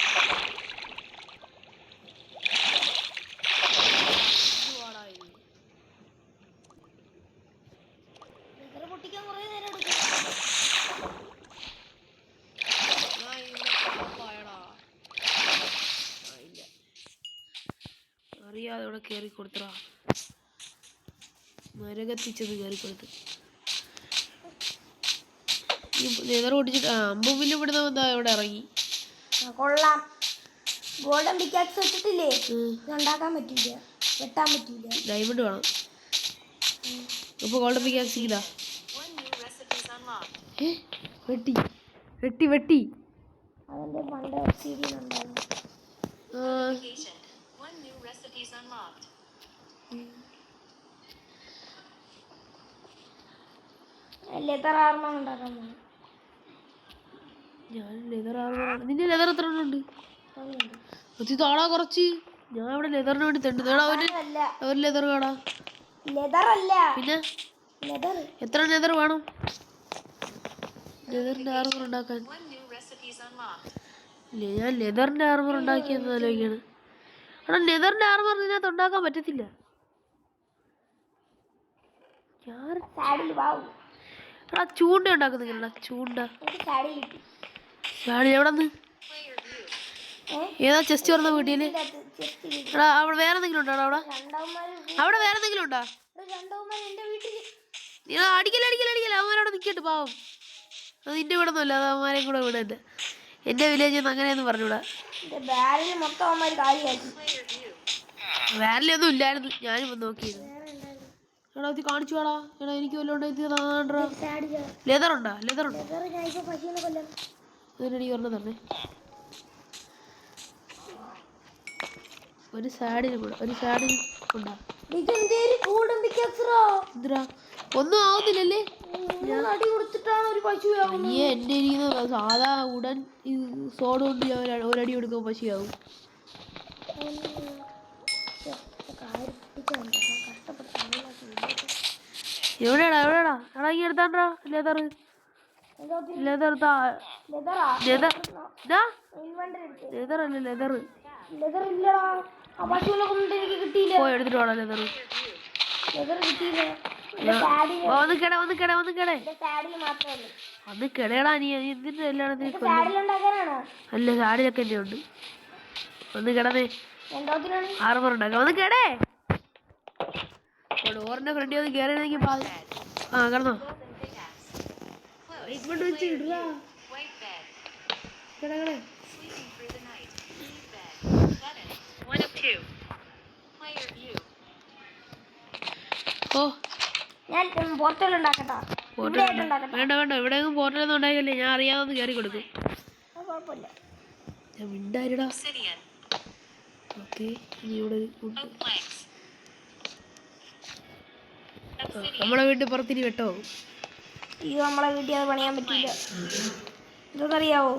S1: അറിയാതെ ഇവിടെ കയറി കൊടുത്തറാ. നരകത്തിച്ചത് കയറി കൊടുത്ത്. ലെതർ പൊട്ടിച്ചിട്ട് അമ്പുമില്ല ഇവിടുന്ന് വന്നാ ഇവിടെ ഇറങ്ങി.
S2: കൊള്ളാം. ഗോൾഡൻ പിക്കാക്സ് വെച്ചിട്ടില്ലേ? ഉണ്ടാക്കാൻ പറ്റില്ല, വെട്ടാൻ പറ്റില്ല.
S1: ഡയമണ്ട് വേണം. ഇപ്പൊ ഗോൾഡൻ പിക്കാക്സ് ഇതാ. വെട്ടി
S2: അതിന്റെ പണ്ട് സീരിയലുണ്ടായിരുന്നു. ലെതർ ആർമർ ഉണ്ടാക്കാൻ പോകും.
S1: ഞാൻ ലെതർ ആർമർ. നിന്റെ ലെതർ എത്ര ഉണ്ട്? താടാ കുറച്ച്. ഞാൻ ഇവിടെ ലെതറിന് വേണ്ടി തെണ്ടുന്നേടാ. ഒരു ലെതർ കാടാ. പിന്നെ എത്ര ലെതർ വേണം ലെതറിന്റെ ആർമർ ഉണ്ടാക്കാൻ? ഞാൻ ലെതറിന്റെ ആർമർ ഉണ്ടാക്കിയെന്ന് ആലോചിക്കാണ്. എടാ ലെതറിന്റെ ആർമർ ഇതിനകത്ത് ഉണ്ടാക്കാൻ പറ്റത്തില്ല. എടാ ചൂണ്ട ഉണ്ടാക്കുന്നില്ല. ചൂണ്ട എവിടെന്ന്? ഏതാ ചെസ്റ്റ് പറഞ്ഞ വീട്ടില്? എടാ അവിടെ വേറെ എന്തെങ്കിലും ഉണ്ടോ? അവിടെ വേറെ എന്തെങ്കിലും ഉണ്ടോ? അടിക്കല അവന്മാരവിടെ നിൽക്കട്ടെ. പാവം. അത് നിന്റെ ഇവിടെ ഒന്നുമല്ല. അത് അവന്മാരെയും കൂടെ ഇവിടെ ഉണ്ട്. എന്റെ വില്ലേജിൽ നിന്ന് അങ്ങനെയൊന്നും പറഞ്ഞൂടാ. വാലിലൊന്നും ഇല്ലായിരുന്നു. ഞാനിപ്പോ നോക്കിയിരുന്നു. എടാ ഇത് കാണിച്ചു വേടാ. എടാ എനിക്ക് വല്ലോണ്ട് ലെതർ ഉണ്ടോ? അതിനെനിക്ക് പറഞ്ഞ തന്നെ. ഒരു സാഡിന് ഉണ്ടാ. എന്തിനാ ഒന്നും ആവുന്നില്ലല്ലേ?
S2: അടി കൊടുത്തിട്ടാണ് ഒരു പശുവാകുന്നത്.
S1: അയ്യേ, എന്റെ ഇരിക്കുന്ന സാധാ ഉടൻ ഈ സോഡ് കൊണ്ട് ഞാൻ ഒരടി കൊടുക്കുമ്പോൾ പശിയാവും. എവിടെയാടാ എവിടെയാടാ? എടാ ഈ എടുത്താണ്ടാ ലെതർ ലെതർ ലെതർ അല്ല ലെതർ. പോയി എടുത്തിട്ട് വേണം ലെതർ. വന്ന് കിട വന്ന് കിട വന്ന് കിട വന്ന് കിടയടാ. നീ എന്തിന്റെ എല്ലായിടത്തും അല്ല സാടിലൊക്കെ എന്റെ ഉണ്ട്. ഒന്ന് കിടന്നേ ആർമർ ഉണ്ടാക്കാം. വന്ന് കിടേ. ഡോറിന്റെ ഫ്രണ്ടിൽ ഒന്ന് കയറിയെങ്കിൽ ആ കിടന്നോ. ഇങ്ങോട്ട് വെച്ച് ഇടാ. കിടക്കടേ. ഓ
S2: ഞാൻ പോർട്ടൽ ഉണ്ടാക്കട്ടാ.
S1: വേണ്ട വേണ്ട, ഇവിടെ പോർട്ടലൊന്നും ഉണ്ടായില്ലേ. ഞാൻ അറിയാവുന്ന കയറി കൊടുക്കും.
S2: കുഴപ്പമില്ല.
S1: ഞാൻ മിണ്ടായിരടാ. ഓക്കെ, ഇനി ഇവിടെ നമ്മളെ വീട്ടിൽ പുറത്തിരി കേട്ടോ.
S2: അയ്യോ, നമ്മളെ വീട്ടിൽ അത് പണിയാൻ പറ്റില്ല. ഇതൊക്കറിയാവോ?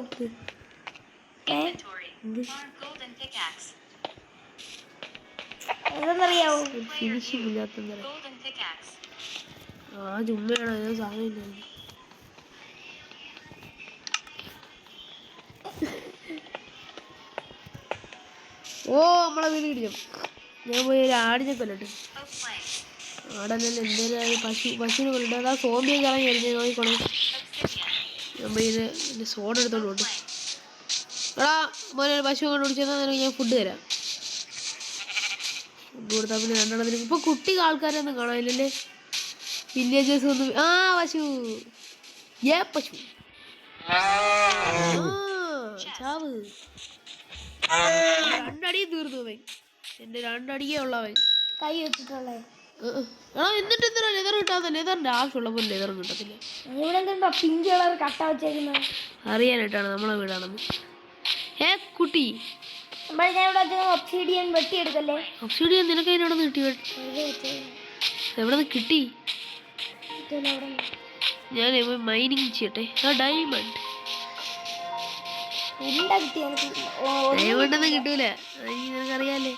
S2: എന്തെന്നറിയാവോ?
S1: ഫിനിഷിംഗ് ഇല്ലാത്ത ആ ചുമ്മയാണ്. അതിന് സാധനം ഇല്ല. ഓ, നമ്മളെ വീട് കിടിക്കും. ഞാൻ പോയി ഒരു ആടിനെ കൊല്ലട്ടെ. ആടല്ലല്ലോ എന്തേലും പശുവിനെ കൊല്ലട്ടെ. അതാ സോമ്പിയൊക്കെ ഇറങ്ങി വരുന്നത് നോക്കിക്കോണേ. ഞാൻ പോയി ഇത് സോഡ എടുത്തോണ്ട് പോട്ടെ. എടാ മോനെ, പശു കൊണ്ട് പിടിച്ചെന്നാൽ നിനക്ക് ഞാൻ ഫുഡ് തരാം. ഫുഡ് കൊടുത്താൽ പിന്നെ രണ്ടെണ്ണത്തിന് ഇപ്പൊ കുട്ടികൾ ആൾക്കാരൊന്നും കാണാനില്ലല്ലേ. വില്ലേജേഴ്സ് ഒന്നും. ആ പശു പശു ചാവ്. രണ്ടടിയും തീർന്നു അവൻ. എന്റെ രണ്ടടിയേ ഉള്ളവൻ.
S2: കൈ വെച്ചിട്ടുള്ളേ.
S1: എടാ എന്നിട്ട് എന്തിനാ ലെതർ കിട്ടാത്ത? ലെതറിന്റെ ആവശ്യമുള്ളപ്പോൾ ലെതർ കിട്ടത്തില്ല.
S2: പിങ്ക് കളർ കട്ട വെച്ചേക്കുന്നത്
S1: അറിയാനായിട്ടാണ് നമ്മളെ വീടാണെന്ന്. കുട്ടി
S2: ഒബ്സിഡിയൻ വെട്ടിയെടുക്കല്ലേ.
S1: ഒബ്സിഡിയൻ നിനക്ക് അതിനോട് കിട്ടി? എവിടെ നിന്ന് കിട്ടി? ഞാൻ മൈനിങ് ചെയ്യട്ടെ. ഡയമണ്ട് ഡയമണ്ടൊന്നും കിട്ടൂല, നിനക്കറിയാലേ.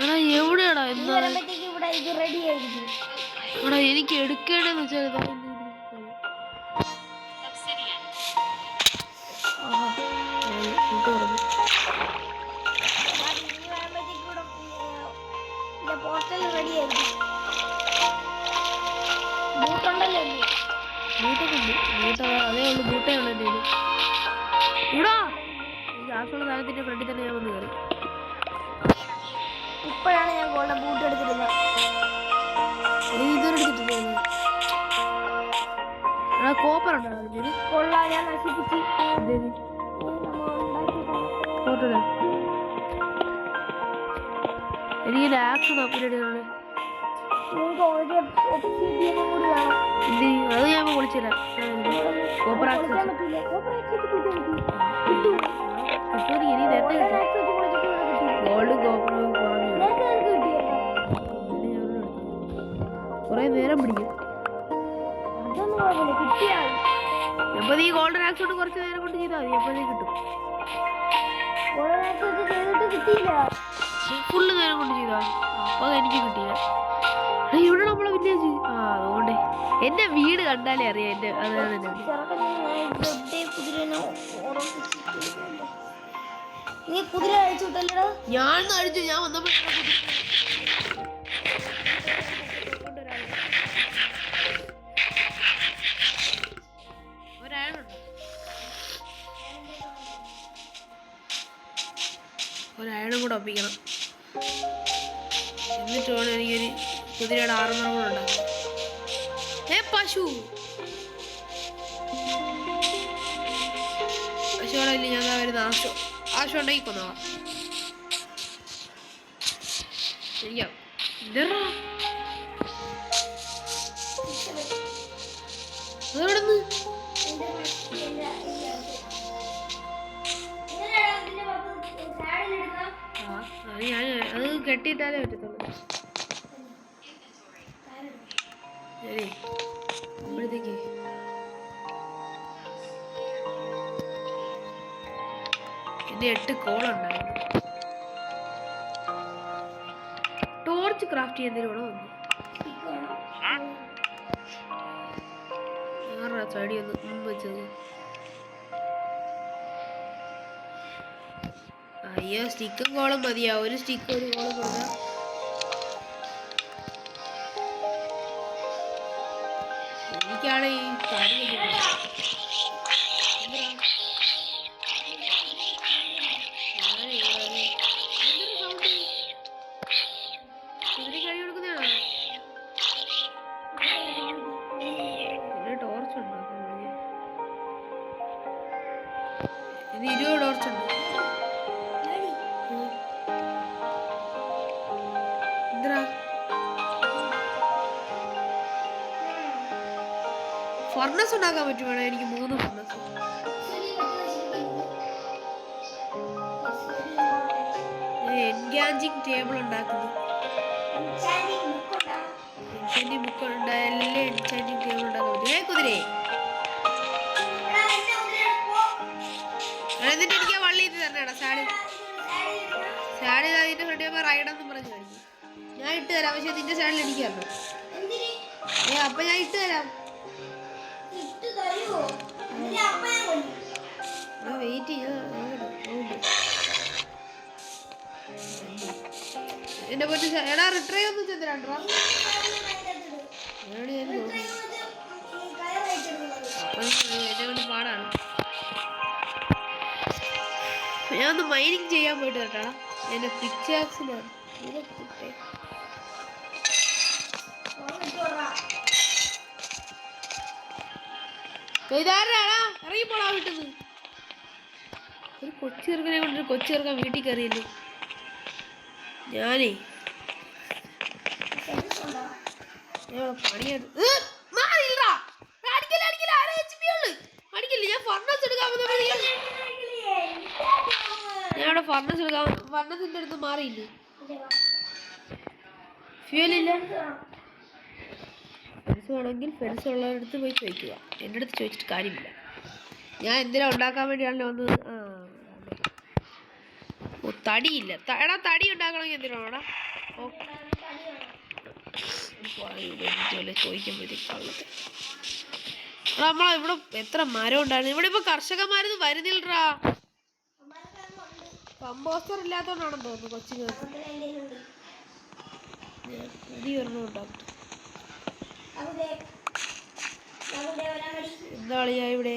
S1: എടാ എവിടെയാടാ? എടാ എനിക്ക് എടുക്കേണ്ടെന്ന് വെച്ചാൽ അതേ ഉള്ളു. ബൂട്ടേ ഉള്ളു എൻ്റെ കയ്യിൽ. ഇവിടാ ഗ്യാസുള്ള സാധനത്തിന്റെ ഫ്രണ്ടിൽ തന്നെ ഞാൻ വന്ന് കയറി.
S2: ഇപ്പോഴാണ് ഞാൻ ഗോൾഡൻ ബൂട്ട് എടുത്തിരുന്നത്.
S1: ഇതുവരെ എടുത്തിട്ടില്ല. കോപ്പർ ഉണ്ടോ?
S2: കൊള്ളാം, ഞാൻ നശിപ്പിച്ച്.
S1: എനിക്ക് ആക്ഷൻ അപ്ഗ്രേഡ് അത് ഞാൻ വിളിച്ചില്ല. കോപ്പർ ആക്ഷൻ ഗോൾഡ് കോപ്പർ കുറെ നേരം പിടിക്കും. അപ്പൊ നീ ഗോൾഡൻ ആക്സ് കൊണ്ട് കുറച്ച് നേരം കൊണ്ട് ചെയ്താൽ മതി. എപ്പോഴേ കിട്ടും. ഫുള്ള് നേരം കൊണ്ട് ചെയ്താ അപ്പൊ എനിക്ക് കിട്ടിയില്ല. ഇവിടെ നമ്മളെ വില്ലേജ്. അതുകൊണ്ട് എന്റെ വീട് കണ്ടാലേ അറിയാം. എന്റെ അതാണ് എന്റെ വീട്.
S2: നീ കുതിര അഴിച്ചുവിട്ടല്ലോ.
S1: ഞാൻ അഴിച്ചു. ഞാൻ വന്നപ്പോ ഒരയണം കൂടെ ഒപ്പിക്കണം. എന്നിട്ട് വേണം എനിക്കൊരു കുതിരയുടെ ആർമർ കൂടെ ഉണ്ടാക്കാം. പശുവിടെ ഇല്ല. ഞാൻ വരുന്ന ആശം ഉണ്ടെങ്കിൽ കൊന്നോളാം. ശരിയാ. അതെവിടെന്ന്? ഞാൻ അത് കെട്ടിയിട്ടാലേ പറ്റത്തുള്ളൂ. ശരി ഇപ്പോഴത്തേക്ക് എന്റെ 8 കോളുണ്ടായിരുന്നു. ടോർച്ച് ക്രാഫ്റ്റ് ചെയ്യുന്നതിനോട് വന്നു ആറാ ചടി ഒന്ന് വെച്ചത്. അയ്യോ സ്റ്റിക്കും കോളും മതിയാ. ഒരു സ്റ്റിക്ക് ഒരു കോളും കൊടുക്കാം. എനിക്കാണ് ഈ തടി കൈ കൊടുക്കുന്നതാണോ? ടോർച്ച് ഉണ്ടോ? ഇത് 20 ടോർച്ച് ഉണ്ട്. ഫർണസ് ഉണ്ടാക്കാൻ പറ്റുവാണോ? എനിക്ക് 3 ഫർണസ്. എൻഗാജിങ് ടേബിൾ ഉണ്ടാക്കുന്നു. എൻചാൻറ്റിങ് ബുക്ക് ഉണ്ടായാലേ എൻചാൻറ്റിങ് ടേബിൾ ഉണ്ടാക്കാൻ പറ്റും. കുതിരേ എന്നിട്ട് എനിക്ക് വള്ളി ഇത് തരണേടാ. സാഡി അതിന്റെ ഫ്രണ്ട് റൈഡെന്നും പറഞ്ഞു കഴിഞ്ഞു. ഞാൻ ഇട്ട് തരാം. പക്ഷെ നിന്റെ സാഡിൽ എനിക്ക് തരണം. അപ്പൊ ഞാൻ ഇട്ട് തരാം. വെയിറ്റ് എന്റെ പൊന്നു എടാ റിട്രൈ ഒന്നും ചെന്നിട്ടാ. എന്നെ കൊണ്ട് പാടാണ്. ഞാൻ ഒന്ന് മൈനിങ് ചെയ്യാൻ പോയിട്ട് കേട്ടാ. എന്റെ പിക്ചേഴ്സിനാണ് ഇറങ്ങിപ്പോടാ വീട്ടിൽ. ഒരു കൊച്ചു ചെറുക്കനെ കൊണ്ടൊരു കൊച്ചു ചെറുക്കൻ വീട്ടിൽ കയറിയല്ലേ. ഞാനേ പണിയെടുത്ത് ഞാൻ ഫർണസ് എടുക്കാൻ ഞാനിവിടെ ഫർണസ് എടുക്കാൻ ഫർണസിന്റെ അടുത്ത് മാറിയില്ലേ. ഫ്യൂലില്ല. ഫെൻസ് വേണമെങ്കിൽ ഫെൻസ് ഉള്ളവരടുത്ത് പോയി ചോദിക്കുക. എൻ്റെ അടുത്ത് ചോദിച്ചിട്ട് കാര്യമില്ല. ഞാൻ എന്തിനാ ഉണ്ടാക്കാൻ വേണ്ടിയാണല്ലോ വന്നത്. ഓ തടിയില്ല. എടാ തടി ഉണ്ടാക്കണമെങ്കിൽ എന്തിനാണോടാ? ചോദിക്കുമ്പോഴത്തേക്ക് നമ്മളിവിടെ എത്ര മരം ഉണ്ടായിരുന്നു. ഇവിടെ ഇപ്പൊ കർഷകന്മാരൊന്നും വരുന്നില്ലടാ. കമ്പോസ്റ്റർ ഇല്ലാത്തോണ്ടാണെന്ന് തോന്നുന്നു കൊച്ചുങ്ങൾക്ക്. അടി ഒരെണ്ണം ഉണ്ടാക്കും. എന്താ കളിയാ ഇവിടെ?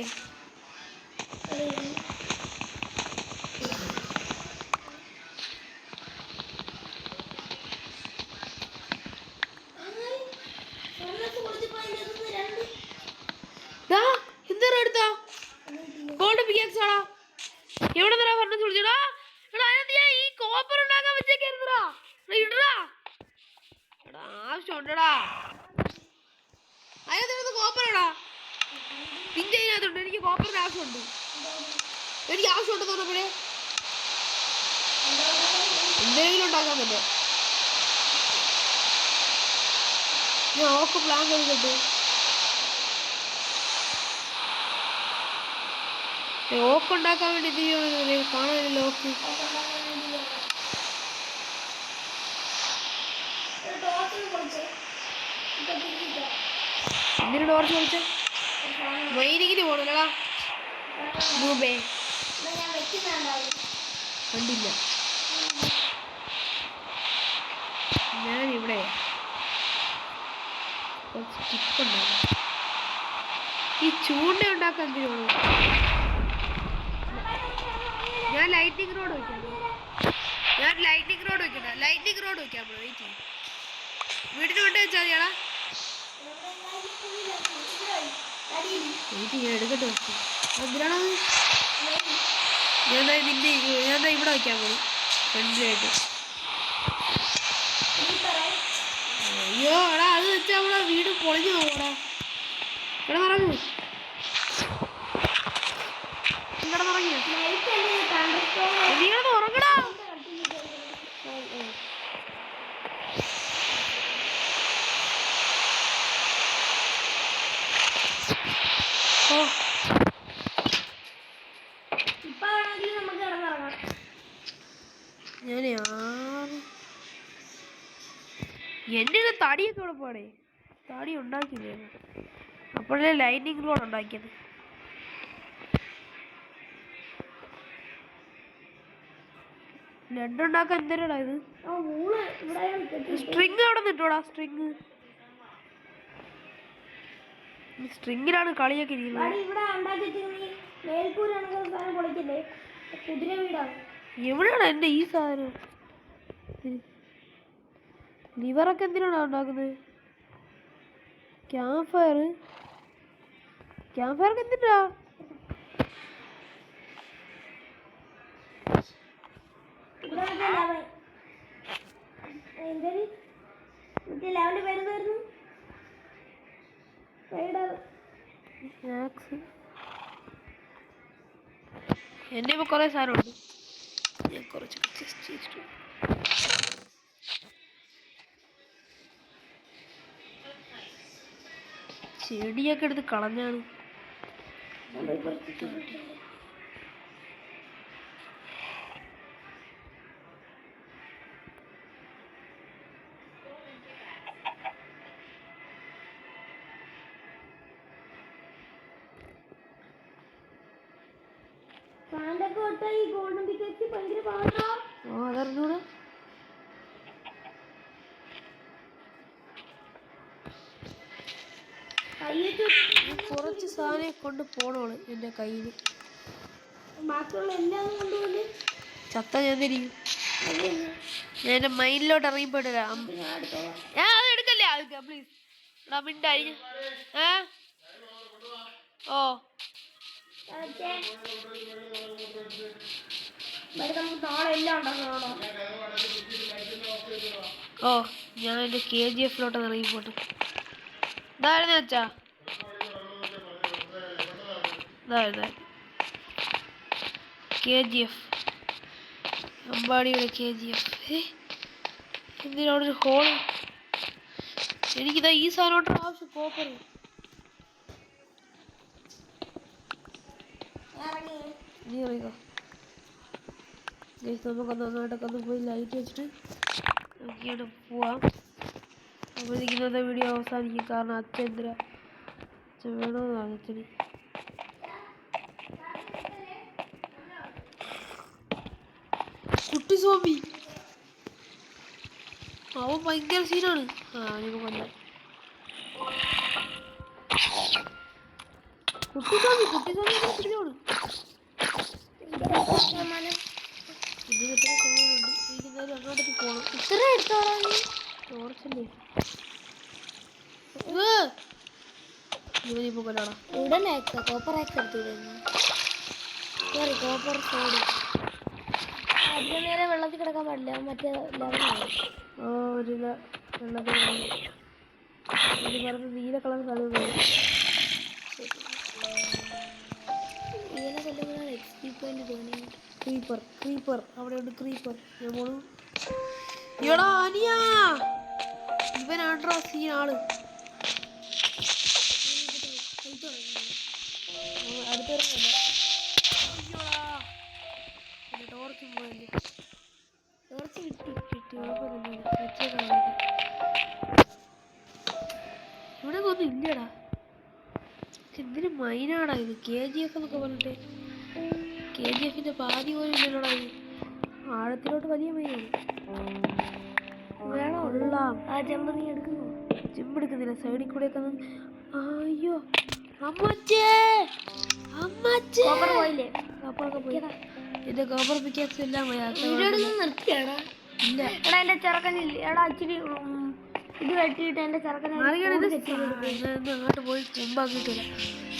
S1: എന്താ ഗോൾഡ് പിക്കാക്സ് ആടാ. എവിടെ നിന്നാ ഫർണസ് വിളിച്ചടാ? ഈ കോപ്പർ ഉണ്ടാക്കാൻ വെച്ചേക്കായിരുന്നടാ. ഇടടാ ആവശ്യമുണ്ടടാ. അതിനകത്ത് കോപ്പറടാ. പിന്നെ അതിനകത്തുണ്ട്. എനിക്ക് കോപ്പറിന്റെ ആവശ്യമുണ്ട്. എനിക്ക് ആവശ്യമുണ്ടെന്ന് പറഞ്ഞപ്പോഴേ എന്തെങ്കിലും ഉണ്ടാക്കാൻ പറ്റേ. ഞാൻ ഓക്ക് പ്ലാൻ ചെയ്തിട്ട് ഓക്ക് ഉണ്ടാക്കാൻ വേണ്ടി തിരികെ കാണാനില്ല. ഓക്ക് എന്തിനു ടോർച്ച് കളിച്ച മൈനിങ്ങിന് പോണല്ലടാ. കണ്ടില്ല. ഞാനിവിടെ കുറച്ച് ടിപ്പ് ഉണ്ടാകും. ഈ ചൂണ്ട ഉണ്ടാക്കാൻ എന്തിനാണ്? ഞാൻ ലൈറ്റിംഗ് റോഡ് വെക്കാം. ലൈറ്റിംഗ് റോഡ് വെക്കാം. വെയിറ്റ് ചെയ്യും. വീടിന് കൊണ്ട് വെച്ചാൽ മതിയാടാ. വെയിറ്റ് ഞാൻ എടുക്കട്ടെ. എന്തിനാണത്? ഞാൻ ഇവിടെ വയ്ക്കാൻ പോയി ഫ്രണ്ടിലായിട്ട്. അയ്യോ എടാ അത് വെച്ചാൽ നമ്മളെ വീട് പൊളിഞ്ഞു പോകൂടാ. ഇവിടെ മറങ്ങു. ഇവിടെ മറങ്ങിയോ? നീയൊന്ന് ഉറങ്ങടാ. എൻ്റെ തടിയൊക്കെ ഇവിടെ പോടേ, തടി ഉണ്ടാക്കില്ലേ, അപ്പോഴേ ലൈനിങ് റോഡ് ഉണ്ടാക്കിയത്. ലെഡ് ഉണ്ടാക്കാൻ എന്തേരാടാ ഇത്? സ്ട്രിങ് അവിടെ നിട്ടോടാ, സ്ട്രിങ്ങിലാണ് കളിയൊക്കെ ഇരിക്കുന്നത്. എവിടെയാണ് എൻ്റെ ഈ സാധനം? ലിവറൊക്കെ എന്തിനാണ് ഉണ്ടാക്കുന്നത്? ക്യാമ്പ് ഫയർക്ക് എന്തിനാ? എൻ്റെ ഇപ്പൊ കുറെ സാധനമുണ്ട്, ഞാൻ കുറച്ച് ചെടിയൊക്കെ എടുത്ത് കളഞ്ഞാണ്. അതറിഞ്ഞൂടാ. കുറച്ച് സാധനം കൊണ്ട് പോണോള് എൻ്റെ കയ്യിൽ. ചത്ത ഞാൻ തിരിയും. ഞാൻ എൻ്റെ മൈൻഡിലോട്ട് ഇറങ്ങിപ്പോയിട്ട് ഞാൻ അത് എടുക്കല്ലേ പ്ലീസ്. മിണ്ടായി. ഓ ഓ ഞാൻ എൻ്റെ KGF ഇറങ്ങിപ്പോട്ടെ. ഇതായിരുന്നു വെച്ചാ KGF, അമ്പാടിയുടെ KGF. എന്തിനാണ് ഒരു ഹോള്? എനിക്കിതാ ഈ സാധനം ആവശ്യം. കോപ്പർ നീ അറിയുക. നമുക്കൊന്ന് നന്നായിട്ടൊക്കെ ഒന്ന് പോയി ലൈറ്റ് വെച്ചിട്ട് നോക്കിയാണ് പോവാം. അപ്പോഴത്തേക്ക് ഇന്നത്തെ വീഡിയോ അവസാനിക്കും. കാരണം അച്ഛൻ വേണമെന്നാണ് അച്ഛന്. കുട്ടി സോംബി അവൻ ഭയങ്കര സീനാണ്. ഞങ്ങൾ കൊല്ല കുട്ടി സോംബി പിടിച്ചോളൂ. ഇതിനെന്തായാലും അങ്ങോട്ടേക്ക് പോകണം. ഇത്ര എടുത്തോളാം ടോർച്ചല്ലേ ഇവനിപ്പോ കൊല്ലാടാ. ഉടനെ കോപ്പർ കോപ്പർ സോഡ് അതിന് നേരെ വെള്ളത്തിൽ കിടക്കാൻ പാടില്ല. മറ്റേ വെള്ളത്തിൽ പറഞ്ഞ നീല കളർ സാധനം ഇങ്ങനെ കൊല്ലുമ്പോഴാണ് XP പോയിന്റ് തോന്നിയത്. ക്രീപ്പർ അവിടെയുണ്ട്. ക്രീപ്പർ ഞാൻ പോണു. എടാ അനിയാ, ഇവനാണ്ട്രാ സീനാള്. അടുത്തിറങ്ങല്ല. ടോർച്ചും പോയല്ലേ. ടോർച്ച് കിട്ടി കുഴപ്പമൊന്നുമില്ല. ഇവിടെ ഒന്നും ഇല്ലടാ. എന്തിനു മൈനാടാ ഇത്? KGF എന്നൊക്കെ പറഞ്ഞിട്ട് KGFന്റെ പാതി പോലും ഇല്ലല്ലോടാ ഇത്. ആഴത്തിലോട്ട് വലിയ മൈനാണ്. വേണോ ഉള്ളാം. ആ ചെമ്പ് നീ എടുക്കുന്നു? ചെമ്പെടുക്കുന്നില്ല. സൈഡിൽ കൂടെ ഒക്കെ. അയ്യോ അമ്മച്ചേ പോയില്ലേ? കോപ്പറൊക്കെ പോയി. എന്റെ കോപ്പർ പിക്കാക്സ് എല്ലാം നിർത്തിയാടാ. ഇല്ല എടാ എന്റെ ചെറുക്കനില്ല. എടാ ഇച്ചിരി ഇത് വെട്ടിയിട്ട് എന്റെ ചെറുക്കനെ അങ്ങോട്ട് പോയി ചെമ്പാക്കിയിട്ടില്ല.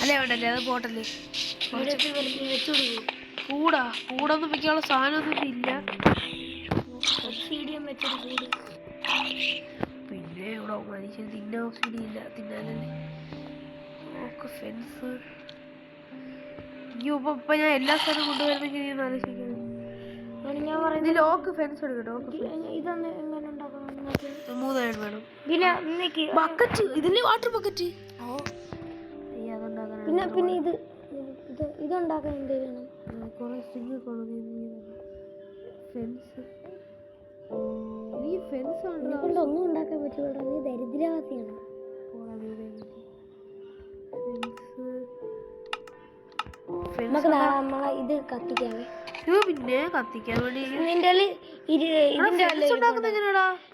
S1: അല്ലേ വേണ്ടല്ലേ, അത് പോട്ടല്ലേ. കൂടൊന്നും വെക്കാനുള്ള സാധനമൊന്നും ഇല്ല. പിന്നെ ഇവിടെ മനുഷ്യൻ തിന്നാൻ ഓക്സിഡി ഇല്ല. തിന്നാനല്ലേ ഫെൻസ്. ഇപ്പൊ ഞാൻ എല്ലാ സ്ഥലവും കൊണ്ടുവരുന്നെങ്കിൽ നീ ആലോചിക്കുന്നത്. ഞാൻ പറയുന്നത് ലോക്ക് ഫെൻസ് എടുക്കട്ടോ. ഇതൊന്ന് എങ്ങനെ ഉണ്ടാക്കണം? 3 iron വേണം. പിന്നെ ബക്കറ്റ്, ഇതില് വാട്ടർ ബക്കറ്റ്. പിന്നെ ഇതുണ്ടാക്കാൻ എന്ത് വേണം? കുറെ സ്ട്രിങ് ഫെൻസ്. ഈ ഫെൻസ്
S2: കൊണ്ട് ഒന്നും ഉണ്ടാക്കാൻ പറ്റില്ല, നീ ദരിദ്രവാസിയാണ്. നമുക്ക് നമ്മളെ ഇത് കത്തിക്കാവേ.
S1: പിന്നെ കത്തിക്കാൻ വേണ്ടി
S2: നിന്റെ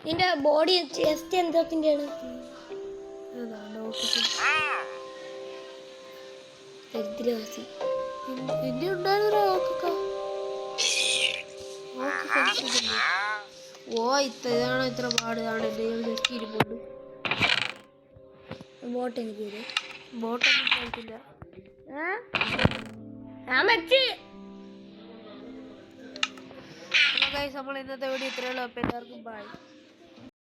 S2: നിന്റെ ബോഡി ചെസ്റ്റ് എന്തത്തിൻ്റെയാണ്? ദരിദ്രവാസി
S1: എന്റെ ഉണ്ടായിരുന്നോ? ഓ ഇതാണ് ഇത്ര പാടാണ് എന്റെ ജസ്റ്റ് ഇരിപ്പുണ്ട്.
S2: ബോട്ട് എനിക്ക്
S1: ബോട്ടൊന്നും കഴിക്കില്ല.
S2: ഞാൻ വെച്ച്
S1: നമ്മൾ ഇന്നത്തെ വീഡിയോ ഇത്രയുള്ളൂ. അപ്പോൾ എല്ലാവർക്കും ബൈ.